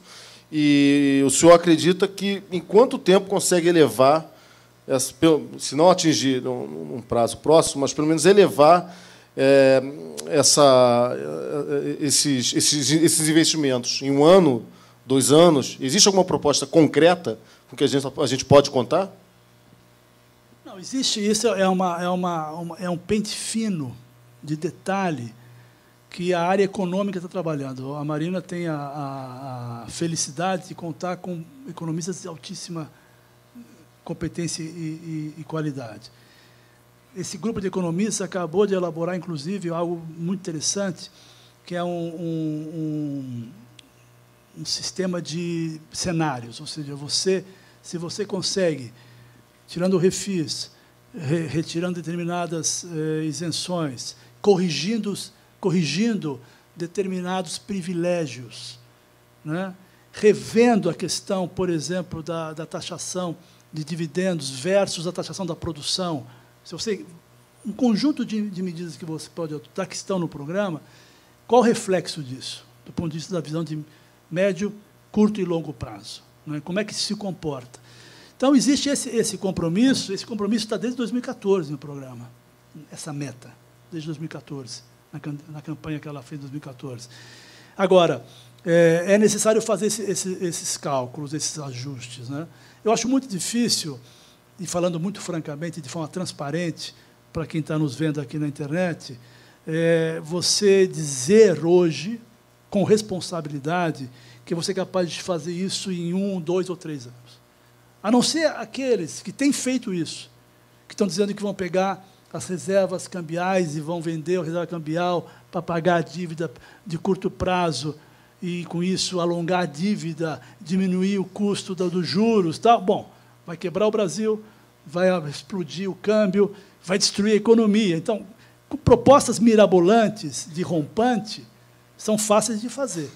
[SPEAKER 4] E o senhor acredita que, em quanto tempo consegue elevar, se não atingir num prazo próximo, mas pelo menos elevar esses investimentos em 1 ano, 2 anos? Existe alguma proposta concreta com que a gente pode contar?
[SPEAKER 2] Não, existe. Isso é um pente fino de detalhe que a área econômica está trabalhando. A Marina tem a felicidade de contar com economistas de altíssima competência e qualidade. Esse grupo de economistas acabou de elaborar, inclusive, algo muito interessante, que é um sistema de cenários, ou seja, se você consegue, tirando o refis, retirando determinadas isenções, corrigindo determinados privilégios, né? Revendo a questão, por exemplo, da taxação de dividendos versus a taxação da produção. Se você, um conjunto de medidas que você pode adotar, que estão no programa, qual o reflexo disso, do ponto de vista da visão de médio, curto e longo prazo? Né? Como é que se comporta? Então, existe esse compromisso está desde 2014 no programa, essa meta, desde 2014, na campanha que ela fez em 2014. Agora, é necessário fazer esses cálculos, esses ajustes. Né? Eu acho muito difícil, e falando muito francamente, de forma transparente, para quem está nos vendo aqui na internet, você dizer hoje, com responsabilidade, que você é capaz de fazer isso em 1, 2 ou 3 anos. A não ser aqueles que têm feito isso, que estão dizendo que vão pegar as reservas cambiais e vão vender a reserva cambial para pagar a dívida de curto prazo e, com isso, alongar a dívida, diminuir o custo dos juros. Tal. Bom, vai quebrar o Brasil, vai explodir o câmbio, vai destruir a economia. Então, propostas mirabolantes de rompante são fáceis de fazer.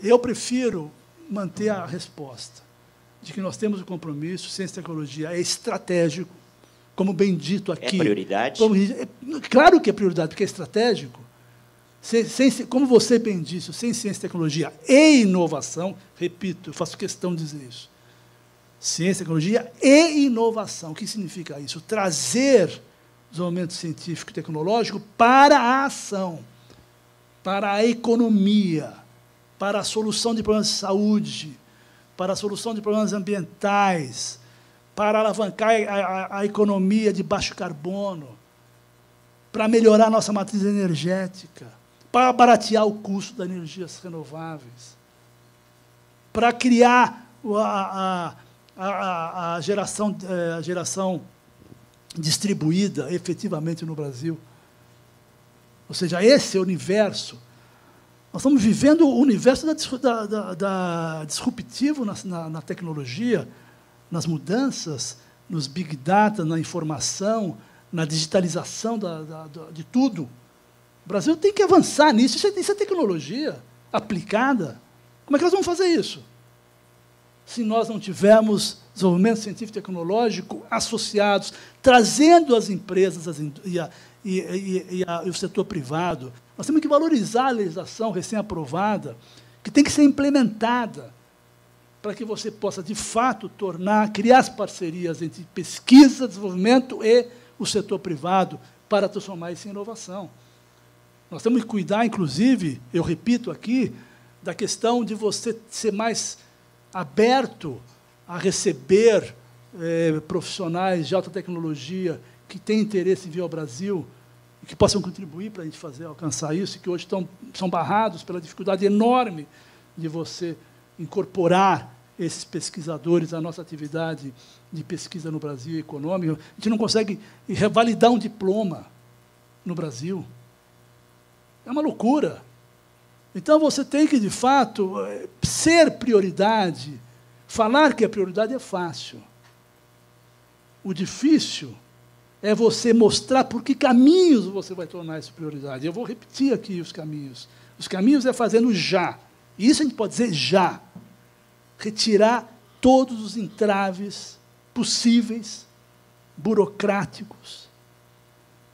[SPEAKER 2] Eu prefiro manter a resposta de que nós temos o compromisso, ciência e tecnologia é estratégico, como bem dito aqui.
[SPEAKER 6] É prioridade?
[SPEAKER 2] Claro que é prioridade, porque é estratégico. Como você bem disse, sem ciência e tecnologia e inovação, repito, eu faço questão de dizer isso, ciência, tecnologia e inovação. O que significa isso? Trazer desenvolvimento científico e tecnológico para a ação, para a economia, para a solução de problemas de saúde, para a solução de problemas ambientais, para alavancar a economia de baixo carbono, para melhorar a nossa matriz energética, para baratear o custo das energias renováveis, para criar a geração distribuída efetivamente no Brasil. Ou seja, esse é o universo. Nós estamos vivendo o universo disruptivo na tecnologia, nas mudanças, nos big data, na informação, na digitalização de tudo. O Brasil tem que avançar nisso. Isso é tecnologia aplicada. Como é que nós vamos fazer isso? Se nós não tivermos desenvolvimento científico e tecnológico associados, trazendo as empresas e o setor privado. Nós temos que valorizar a legislação recém-aprovada, que tem que ser implementada, para que você possa, de fato, criar as parcerias entre pesquisa, desenvolvimento e o setor privado, para transformar isso em inovação. Nós temos que cuidar, inclusive, eu repito aqui, da questão de você ser mais aberto a receber profissionais de alta tecnologia que têm interesse em vir ao Brasil e que possam contribuir para a gente alcançar isso, e que hoje são barrados pela dificuldade enorme de você incorporar esses pesquisadores à nossa atividade de pesquisa no Brasil econômica. A gente não consegue revalidar um diploma no Brasil. É uma loucura. Então, você tem que, de fato, ser prioridade. Falar que a prioridade é fácil. O difícil é você mostrar por que caminhos você vai tornar isso prioridade. Eu vou repetir aqui os caminhos. Os caminhos é fazendo já. E isso a gente pode dizer já. Retirar todos os entraves possíveis, burocráticos,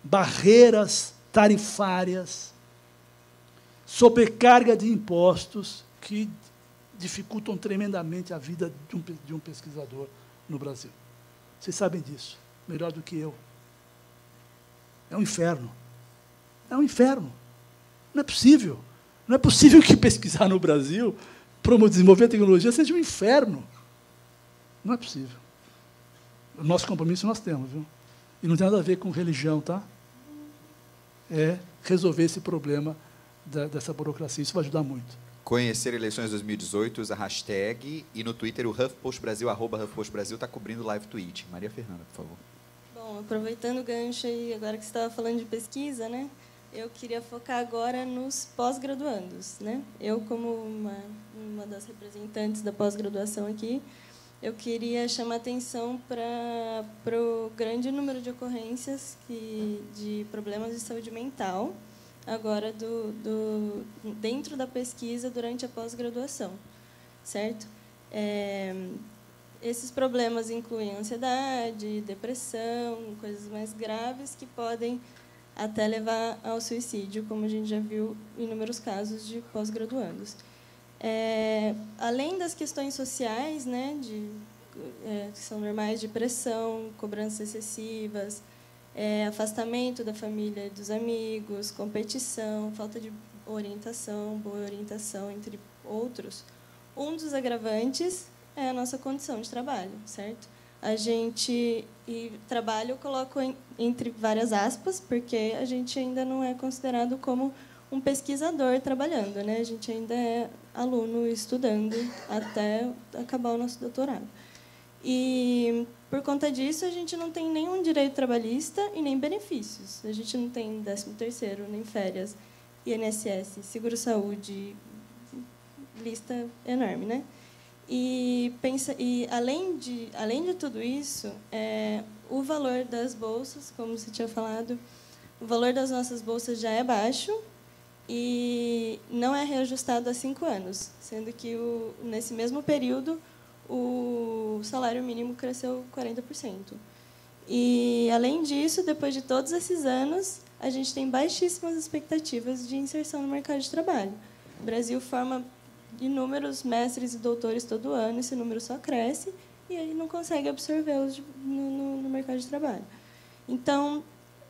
[SPEAKER 2] barreiras tarifárias, sobrecarga de impostos que dificultam tremendamente a vida de um pesquisador no Brasil. Vocês sabem disso, melhor do que eu. É um inferno. É um inferno. Não é possível. Não é possível que pesquisar no Brasil, desenvolver a tecnologia, seja um inferno. Não é possível. O nosso compromisso nós temos, viu? E não tem nada a ver com religião, tá? É resolver esse problema dessa burocracia. Isso vai ajudar muito.
[SPEAKER 3] Conhecer eleições 2018, usa a hashtag, e no Twitter o HuffPost Brasil, @HuffPost Brasil, está cobrindo live tweet. Maria Fernanda, por favor.
[SPEAKER 7] Bom, aproveitando o gancho aí, agora que você estava falando de pesquisa, né? Eu queria focar agora nos pós-graduandos, né? Eu, como uma das representantes da pós-graduação aqui, eu queria chamar atenção para o grande número de ocorrências de problemas de saúde mental, agora dentro da pesquisa durante a pós-graduação, certo? Esses problemas incluem ansiedade, depressão, coisas mais graves que podem até levar ao suicídio, como a gente já viu em inúmeros casos de pós-graduandos. Além das questões sociais, né, que são normais, de pressão, cobranças excessivas, afastamento da família e dos amigos, competição, falta de orientação, boa orientação, entre outros, um dos agravantes é a nossa condição de trabalho, certo? a gente... E trabalho eu coloco entre várias aspas, porque a gente ainda não é considerado como um pesquisador trabalhando, né? A gente ainda é aluno estudando até acabar o nosso doutorado. E, por conta disso, a gente não tem nenhum direito trabalhista e nem benefícios. A gente não tem 13º, nem férias, INSS, seguro-saúde, lista enorme, né? E além de tudo isso, o valor das bolsas, como você tinha falado, o valor das nossas bolsas já é baixo e não é reajustado há 5 anos, sendo que nesse mesmo período o salário mínimo cresceu 40%. E, além disso, depois de todos esses anos, a gente tem baixíssimas expectativas de inserção no mercado de trabalho. O Brasil forma inúmeros mestres e doutores todo ano, esse número só cresce, e aí não consegue absorvê-los no mercado de trabalho. Então,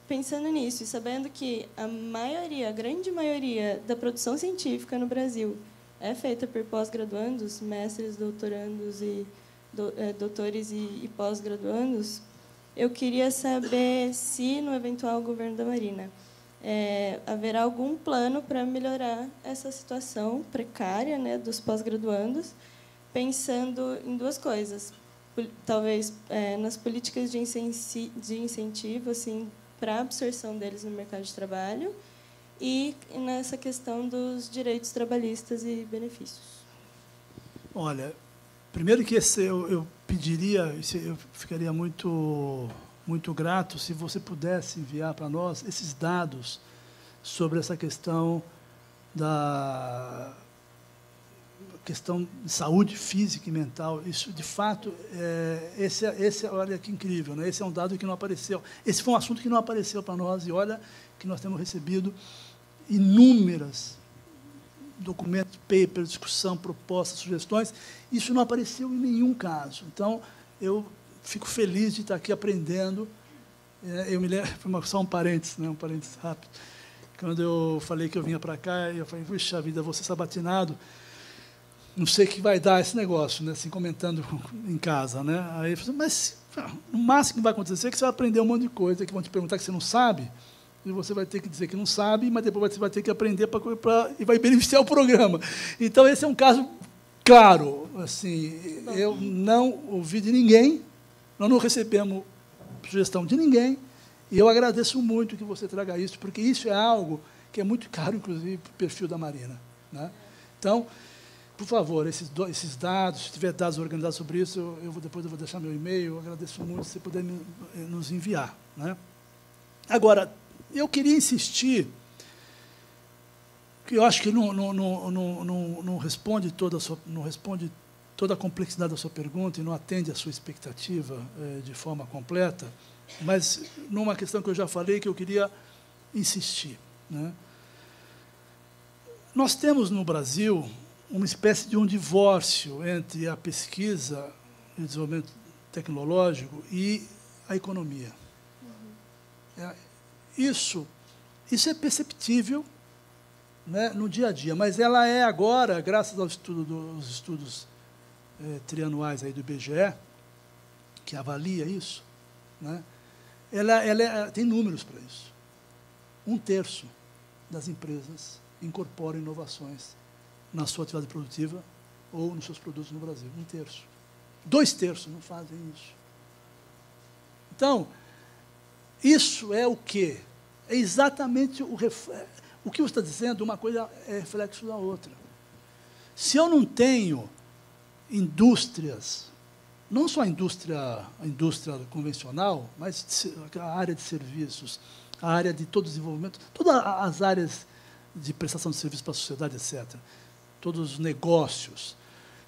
[SPEAKER 7] pensando nisso e sabendo que a grande maioria da produção científica no Brasil é feita por pós-graduandos, mestres, doutorandos e doutores e pós-graduandos, eu queria saber se, no eventual governo da Marina, haverá algum plano para melhorar essa situação precária, né, dos pós-graduandos, pensando em 2 coisas. Talvez nas políticas de incentivo assim, para a absorção deles no mercado de trabalho e nessa questão dos direitos trabalhistas e benefícios.
[SPEAKER 2] Olha, primeiro que eu pediria, eu ficaria muito grato se você pudesse enviar para nós esses dados sobre essa questão questão de saúde física e mental. Isso, de fato, olha que incrível, né? Esse é um dado que não apareceu. Esse foi um assunto que não apareceu para nós, e olha que nós temos recebido inúmeros documentos, papers, discussão, propostas, sugestões. Isso não apareceu em nenhum caso. Então, eu fico feliz de estar aqui aprendendo. Eu me lembro, só um parênteses, né? Um parênteses rápido. Quando eu falei que eu vinha para cá, eu falei, puxa vida, vou ser sabatinado, não sei o que vai dar esse negócio, né? Assim, comentando em casa, né? Aí eu falei, mas no máximo que vai acontecer é que você vai aprender um monte de coisa, que vão te perguntar que você não sabe, e você vai ter que dizer que não sabe, mas depois você vai ter que aprender e vai beneficiar o programa. Então, esse é um caso claro. Assim, eu não ouvi de ninguém, nós não recebemos sugestão de ninguém, e eu agradeço muito que você traga isso, porque isso é algo que é muito caro, inclusive, para o perfil da Marina, né? Então, por favor, esses dados, se tiver dados organizados sobre isso, depois eu vou deixar meu e-mail, eu agradeço muito se você puder nos enviar, né? Agora, eu queria insistir, que eu acho que não responde toda a complexidade da sua pergunta e não atende à sua expectativa de forma completa, mas numa questão que eu já falei, que eu queria insistir, né? Nós temos no Brasil uma espécie de um divórcio entre a pesquisa e o desenvolvimento tecnológico e a economia. Isso é perceptível, né, no dia a dia, mas ela é agora, graças aos estudos trianuais aí do IBGE, que avalia isso, né, ela tem números para isso. 1/3 das empresas incorporam inovações na sua atividade produtiva ou nos seus produtos no Brasil. 1/3. 2/3 não fazem isso. Então, isso é o quê? É exatamente o que você está dizendo, uma coisa é reflexo da outra. Se eu não tenho indústrias, não só a indústria convencional, mas a área de serviços, a área de todo desenvolvimento, todas as áreas de prestação de serviços para a sociedade, etc., todos os negócios,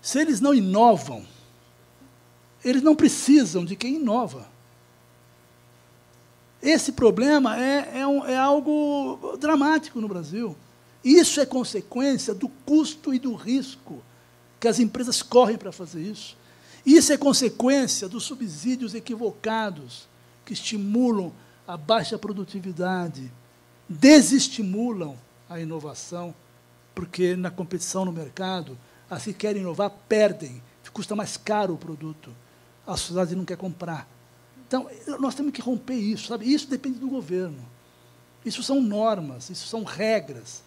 [SPEAKER 2] se eles não inovam, eles não precisam de quem inova. Esse problema é algo dramático no Brasil. Isso é consequência do custo e do risco que as empresas correm para fazer isso. Isso é consequência dos subsídios equivocados que estimulam a baixa produtividade, desestimulam a inovação, porque na competição no mercado, as que querem inovar perdem, custa mais caro o produto. a sociedade não quer comprar. Então, nós temos que romper isso, sabe? Isso depende do governo. Isso são normas, isso são regras.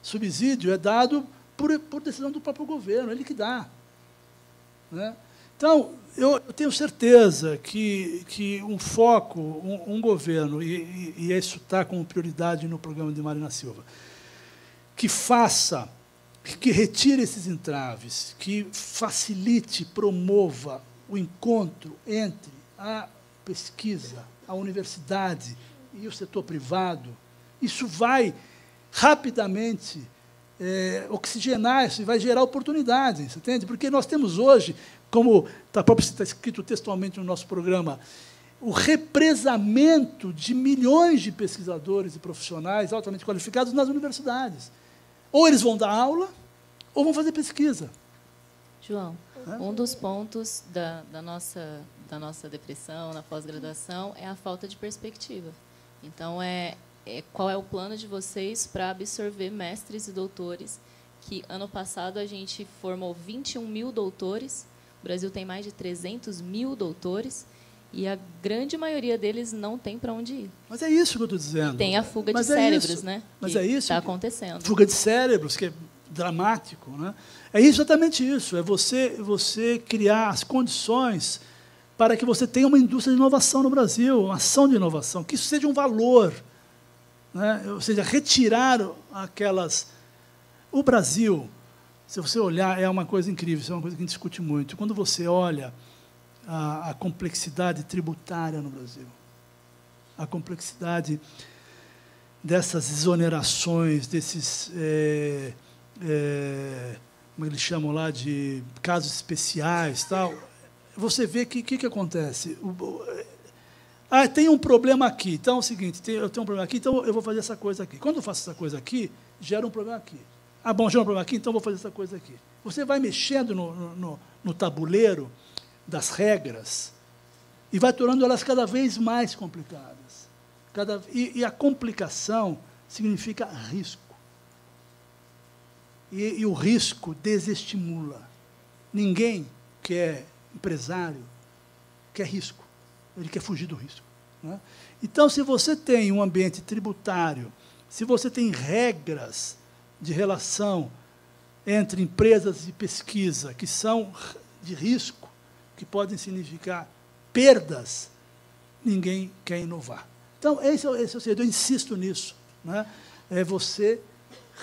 [SPEAKER 2] Subsídio é dado por decisão do próprio governo, ele que dá. Né? Então, eu tenho certeza que um foco, um governo, e isso está como prioridade no programa de Marina Silva, que retire esses entraves, que facilite, promova o encontro entre a pesquisa, a universidade e o setor privado, isso vai rapidamente oxigenar, isso vai gerar oportunidades, entende? Porque nós temos hoje, como está escrito textualmente no nosso programa, o represamento de milhões de pesquisadores e profissionais altamente qualificados nas universidades. Ou eles vão dar aula, ou vão fazer pesquisa.
[SPEAKER 5] João, um dos pontos da nossa depressão na pós-graduação é a falta de perspectiva. Então, qual é o plano de vocês para absorver mestres e doutores? Que ano passado a gente formou 21 mil doutores, o Brasil tem mais de 300 mil doutores, e a grande maioria deles não tem para onde ir.
[SPEAKER 2] Mas é isso que eu estou dizendo.
[SPEAKER 5] Tem a fuga de cérebros, né?
[SPEAKER 2] Mas é isso
[SPEAKER 5] que está acontecendo.
[SPEAKER 2] Fuga de cérebros, que é dramático, né? É exatamente isso. É você criar as condições para que você tenha uma indústria de inovação no Brasil, uma ação de inovação, que isso seja um valor, né? Ou seja, retirar aquelas... O Brasil, se você olhar, é uma coisa incrível, isso é uma coisa que a gente discute muito. Quando você olha a complexidade tributária no Brasil, a complexidade dessas exonerações, desses, como eles chamam lá, de casos especiais, tal, você vê que o que acontece? Tem um problema aqui, então é o seguinte, eu tenho um problema aqui, então eu vou fazer essa coisa aqui. Quando eu faço essa coisa aqui, gera um problema aqui. Bom, gera um problema aqui, então eu vou fazer essa coisa aqui. Você vai mexendo no tabuleiro das regras e vai tornando elas cada vez mais complicadas. E a complicação significa risco. E o risco desestimula. Ninguém que é empresário quer risco. Ele quer fugir do risco. Né? Então, se você tem um ambiente tributário, se você tem regras de relação entre empresas de pesquisa que são de risco, que podem significar perdas, ninguém quer inovar. Então, esse é o segredo, eu insisto nisso, né? É você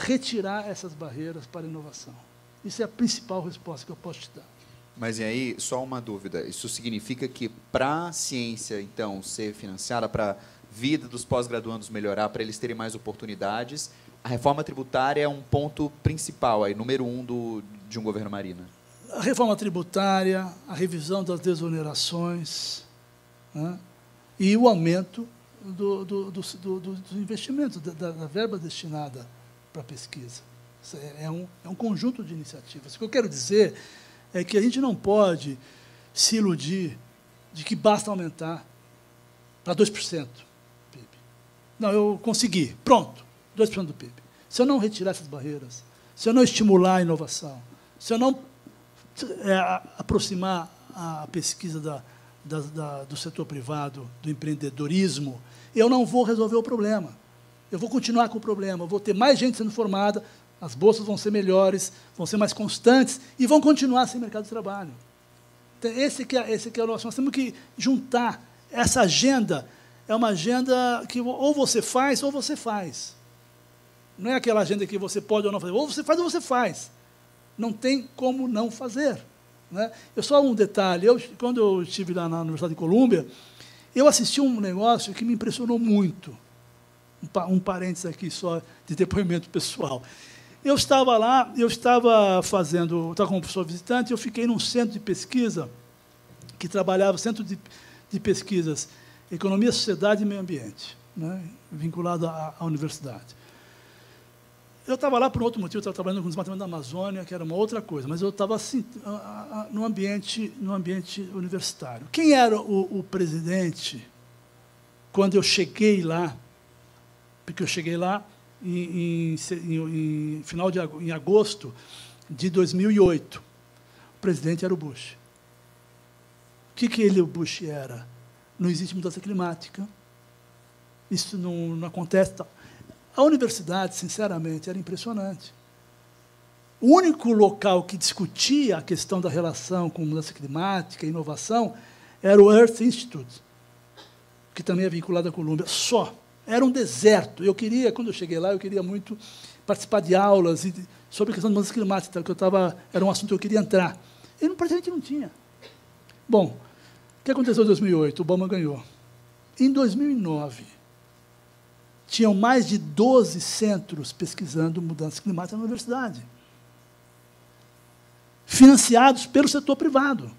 [SPEAKER 2] retirar essas barreiras para a inovação. Isso é a principal resposta que eu posso te dar.
[SPEAKER 3] Mas e aí, só uma dúvida, isso significa que para a ciência, então, ser financiada, para a vida dos pós-graduandos melhorar, para eles terem mais oportunidades, a reforma tributária é um ponto principal, aí, número 1 de um governo Marina?
[SPEAKER 2] A reforma tributária, a revisão das desonerações, né, e o aumento dos investimentos, da verba destinada para a pesquisa. Isso é um conjunto de iniciativas. O que eu quero dizer é que a gente não pode se iludir de que basta aumentar para 2% do PIB. Não, eu consegui, pronto, 2% do PIB. Se eu não retirar essas barreiras, se eu não estimular a inovação, se eu não aproximar a pesquisa do setor privado, do empreendedorismo, eu não vou resolver o problema. Eu vou continuar com o problema, eu vou ter mais gente sendo formada, as bolsas vão ser melhores, vão ser mais constantes e vão continuar sem mercado de trabalho. Então, esse que é o nosso. Nós temos que juntar. Essa agenda é uma agenda que ou você faz ou você faz. Não é aquela agenda que você pode ou não fazer. Ou você faz ou você faz. Não tem como não fazer. Né? Só um detalhe. Quando eu estive lá na Universidade de Colômbia, eu assisti um negócio que me impressionou muito. Um parênteses aqui só de depoimento pessoal. Eu estava lá, estava como professor visitante, eu fiquei num centro de pesquisa que trabalhava, centro de pesquisas, economia, sociedade e meio ambiente, né, vinculado à universidade. Eu estava lá por outro motivo, eu estava trabalhando com o desmatamento da Amazônia, que era uma outra coisa, mas eu estava assim, no ambiente universitário. Quem era o presidente quando eu cheguei lá? Porque eu cheguei lá em agosto de 2008. O presidente era o Bush. que o Bush era? Não existe mudança climática. Isso não acontece. A universidade, sinceramente, era impressionante. O único local que discutia a questão da relação com mudança climática e inovação era o Earth Institute, que também é vinculado à Colômbia. Só. Era um deserto. Quando eu cheguei lá, eu queria muito participar de aulas sobre a questão da mudança climática, que era um assunto que eu queria entrar. E praticamente não tinha. Bom, o que aconteceu em 2008? O Obama ganhou. Em 2009, tinham mais de 12 centros pesquisando mudança climática na universidade, financiados pelo setor privado.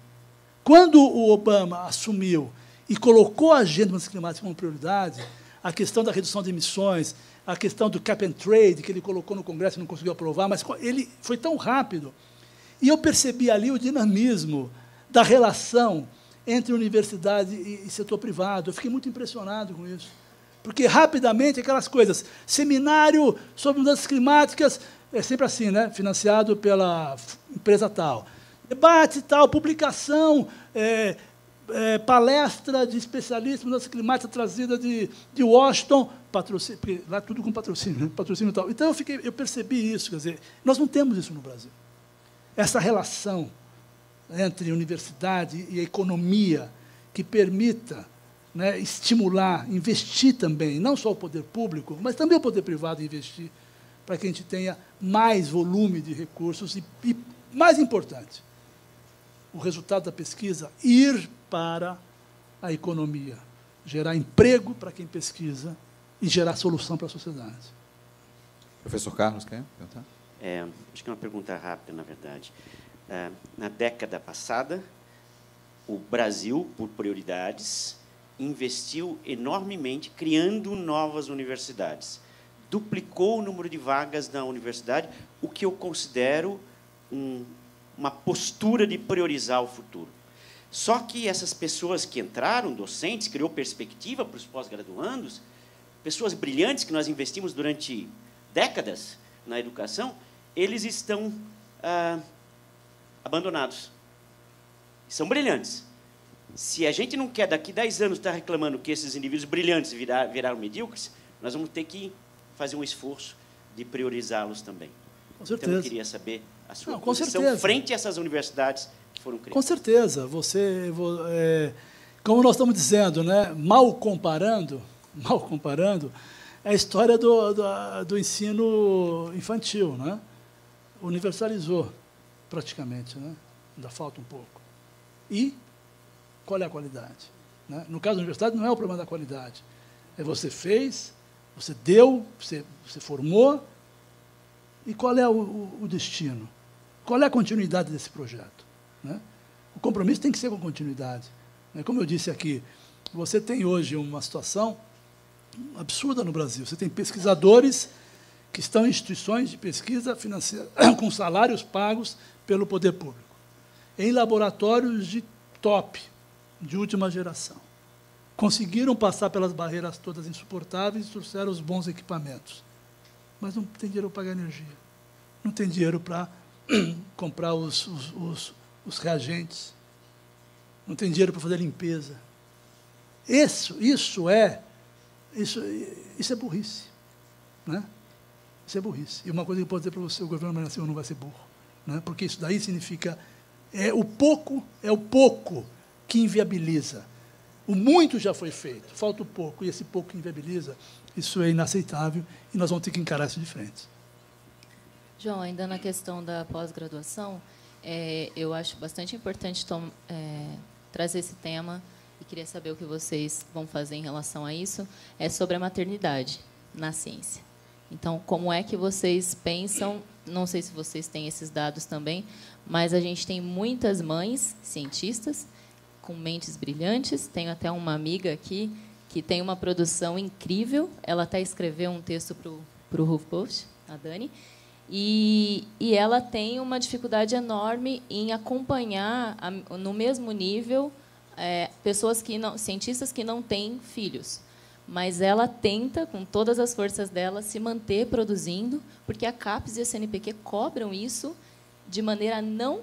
[SPEAKER 2] Quando o Obama assumiu e colocou a agenda de mudança climática como prioridade, a questão da redução de emissões, a questão do cap and trade, que ele colocou no Congresso e não conseguiu aprovar, mas ele foi tão rápido. E eu percebi ali o dinamismo da relação entre universidade e setor privado. Eu fiquei muito impressionado com isso. Porque, rapidamente, aquelas coisas, seminário sobre mudanças climáticas, é sempre assim, né? Financiado pela empresa tal. Debate tal, publicação, palestra de especialistas em mudança climática trazida de Washington, patrocínio, porque lá tudo com patrocínio, né? Patrocínio tal. Então, eu percebi isso, quer dizer, nós não temos isso no Brasil. Essa relação entre universidade e economia que permita, né, estimular, investir também, não só o poder público, mas também o poder privado investir, para que a gente tenha mais volume de recursos e mais importante, o resultado da pesquisa ir para a economia, gerar emprego para quem pesquisa e gerar solução para a sociedade.
[SPEAKER 3] Professor Carlos, quer perguntar?
[SPEAKER 6] Acho que é uma pergunta rápida, na verdade. Na década passada, o Brasil, por prioridades, investiu enormemente criando novas universidades. Duplicou o número de vagas na universidade, o que eu considero uma postura de priorizar o futuro. Só que essas pessoas que entraram, docentes, criou perspectiva para os pós-graduandos, pessoas brilhantes que nós investimos durante décadas na educação, eles estão abandonados. São brilhantes. Se a gente não quer, daqui 10 anos, estar reclamando que esses indivíduos brilhantes viraram medíocres, nós vamos ter que fazer um esforço de priorizá-los também.
[SPEAKER 2] Com certeza.
[SPEAKER 6] Então, eu queria saber a sua
[SPEAKER 2] com
[SPEAKER 6] posição
[SPEAKER 2] certeza.
[SPEAKER 6] frente a essas universidades que foram criadas.
[SPEAKER 2] Com certeza. Como nós estamos dizendo, né, mal comparando, é a história do ensino infantil, né? Universalizou, praticamente, né? Ainda falta um pouco. E qual é a qualidade? Né? No caso da universidade, não é o problema da qualidade. Você fez, você deu, você formou, e qual é o destino? Qual é a continuidade desse projeto? Né? O compromisso tem que ser com continuidade. Né? Como eu disse aqui, você tem hoje uma situação absurda no Brasil. Você tem pesquisadores que estão em instituições de pesquisa financeira com salários pagos pelo poder público, em laboratórios de top, de última geração. Conseguiram passar pelas barreiras todas insuportáveis e trouxeram os bons equipamentos. Mas não tem dinheiro para pagar energia. Não tem dinheiro para comprar os reagentes. Não tem dinheiro para fazer limpeza. Isso é burrice. Né? Isso é burrice. E uma coisa que eu posso dizer para você, o governo Marina Silva não vai ser burro. Né? Porque isso daí significa... É o pouco que inviabiliza. O muito já foi feito, falta o pouco, e esse pouco que inviabiliza, isso é inaceitável, e nós vamos ter que encarar isso de frente.
[SPEAKER 5] João, ainda na questão da pós-graduação, eu acho bastante importante trazer esse tema, e queria saber o que vocês vão fazer em relação a isso, é sobre a maternidade na ciência. Então, como é que vocês pensam, não sei se vocês têm esses dados também, mas a gente tem muitas mães cientistas com mentes brilhantes. Tenho até uma amiga aqui que tem uma produção incrível. Ela até escreveu um texto para o HuffPost, a Dani, e ela tem uma dificuldade enorme em acompanhar no mesmo nível cientistas que não têm filhos. Mas ela tenta, com todas as forças dela, se manter produzindo, porque a CAPES e a CNPq cobram isso de maneira a não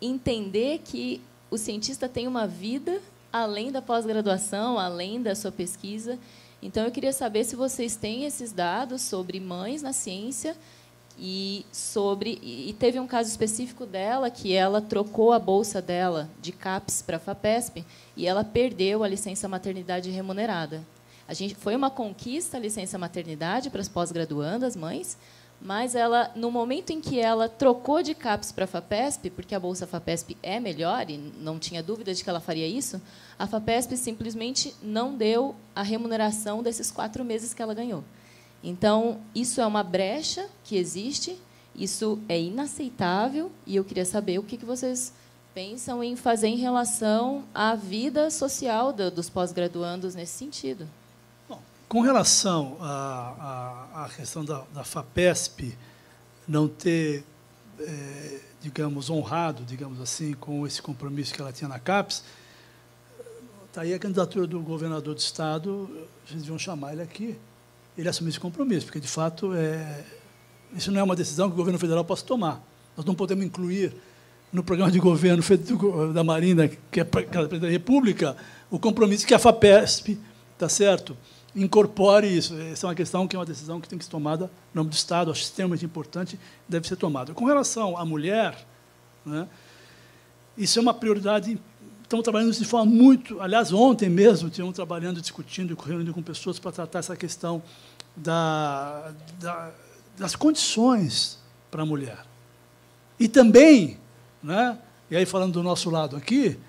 [SPEAKER 5] entender que o cientista tem uma vida além da pós-graduação, além da sua pesquisa. Então, eu queria saber se vocês têm esses dados sobre mães na ciência e teve um caso específico dela que ela trocou a bolsa dela de CAPES para a FAPESP e ela perdeu a licença maternidade remunerada. Foi uma conquista a licença maternidade para as pós-graduandas, mães, mas ela, no momento em que ela trocou de CAPES para a FAPESP, porque a bolsa FAPESP é melhor, e não tinha dúvida de que ela faria isso, a FAPESP simplesmente não deu a remuneração desses 4 meses que ela ganhou. Então, isso é uma brecha que existe, isso é inaceitável, e eu queria saber o que vocês pensam em fazer em relação à vida social dos pós-graduandos nesse sentido.
[SPEAKER 2] Com relação à questão da FAPESP não ter, digamos, honrado, digamos assim, com esse compromisso que ela tinha na CAPES, está aí a candidatura do governador do Estado, vocês deviam chamar ele aqui, ele assumir esse compromisso, porque, de fato, isso não é uma decisão que o governo federal possa tomar. Nós não podemos incluir no programa de governo da Marina, que é para a presidência da República, o compromisso que a FAPESP, tá certo, incorpore isso. Essa é uma questão que é uma decisão que tem que ser tomada em nome do Estado, acho extremamente importante, deve ser tomada. Com relação à mulher, né, isso é uma prioridade. Estamos trabalhando de forma muito... Aliás, ontem mesmo, estivemos trabalhando, discutindo, reunindo com pessoas para tratar essa questão das condições para a mulher. E também, né, e aí falando do nosso lado aqui,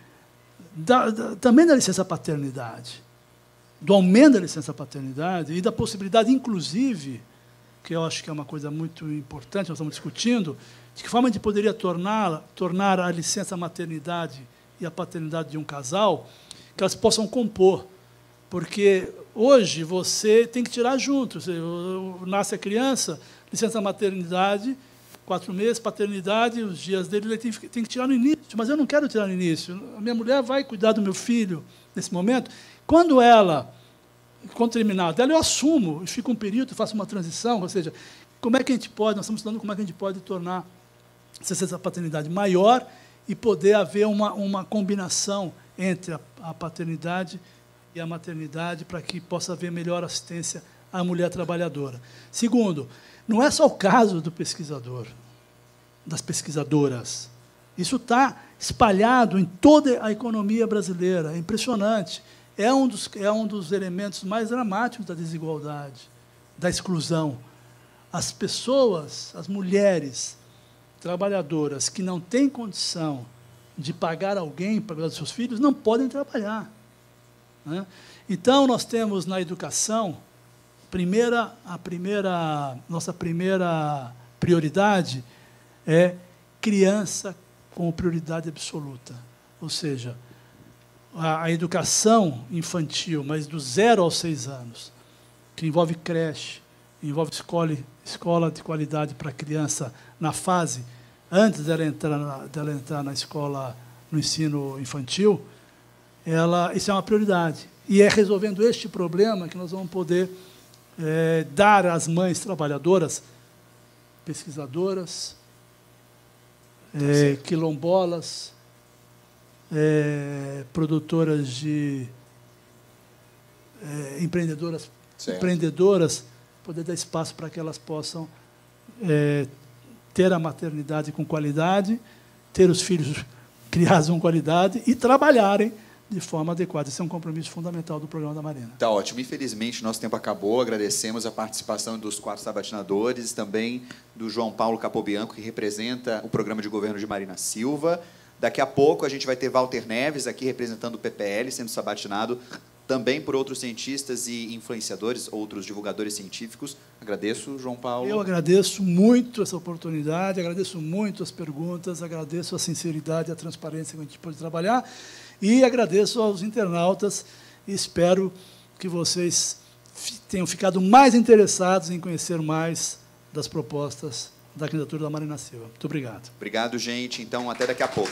[SPEAKER 2] também da licença paternidade, do aumento da licença paternidade e da possibilidade, inclusive, que eu acho que é uma coisa muito importante, nós estamos discutindo, de que forma a gente poderia tornar a licença maternidade e a paternidade de um casal, que elas possam compor. Porque hoje você tem que tirar junto. Nasce a criança, licença maternidade, 4 meses, paternidade, os dias dele ele tem que tirar no início. Mas eu não quero tirar no início. A minha mulher vai cuidar do meu filho nesse momento. Quando terminar dela, eu assumo, e fico um período, faço uma transição, ou seja, como é que a gente pode, nós estamos estudando como é que a gente pode tornar essa paternidade maior e poder haver uma combinação entre a paternidade e a maternidade para que possa haver melhor assistência à mulher trabalhadora. Segundo, não é só o caso do pesquisador, das pesquisadoras. Isso está espalhado em toda a economia brasileira, é impressionante. É um dos elementos mais dramáticos da desigualdade, da exclusão. As pessoas, as mulheres trabalhadoras que não têm condição de pagar alguém para cuidar dos seus filhos, não podem trabalhar. Né? Então, nós temos na educação, nossa primeira prioridade é criança como prioridade absoluta. Ou seja, a educação infantil, mas do 0 aos 6 anos, que envolve creche, envolve escola de qualidade para a criança na fase, antes dela entrar na escola, no ensino infantil, isso é uma prioridade. E é resolvendo este problema que nós vamos poder dar às mães trabalhadoras, pesquisadoras, quilombolas, produtoras empreendedoras, poder dar espaço para que elas possam ter a maternidade com qualidade, ter os filhos criados com qualidade e trabalharem de forma adequada. Esse é um compromisso fundamental do programa da Marina.
[SPEAKER 3] Tá ótimo. Infelizmente, nosso tempo acabou. Agradecemos a participação dos 4 sabatinadores, também do João Paulo Capobianco, que representa o programa de governo de Marina Silva. Daqui a pouco a gente vai ter Walter Neves aqui representando o PPL, sendo sabatinado também por outros cientistas e influenciadores, outros divulgadores científicos. Agradeço, João Paulo.
[SPEAKER 2] Eu agradeço muito essa oportunidade, agradeço muito as perguntas, agradeço a sinceridade e a transparência que a gente pode trabalhar e agradeço aos internautas e espero que vocês tenham ficado mais interessados em conhecer mais das propostas da candidatura da Marina Silva. Muito obrigado.
[SPEAKER 3] Obrigado, gente. Então, até daqui a pouco.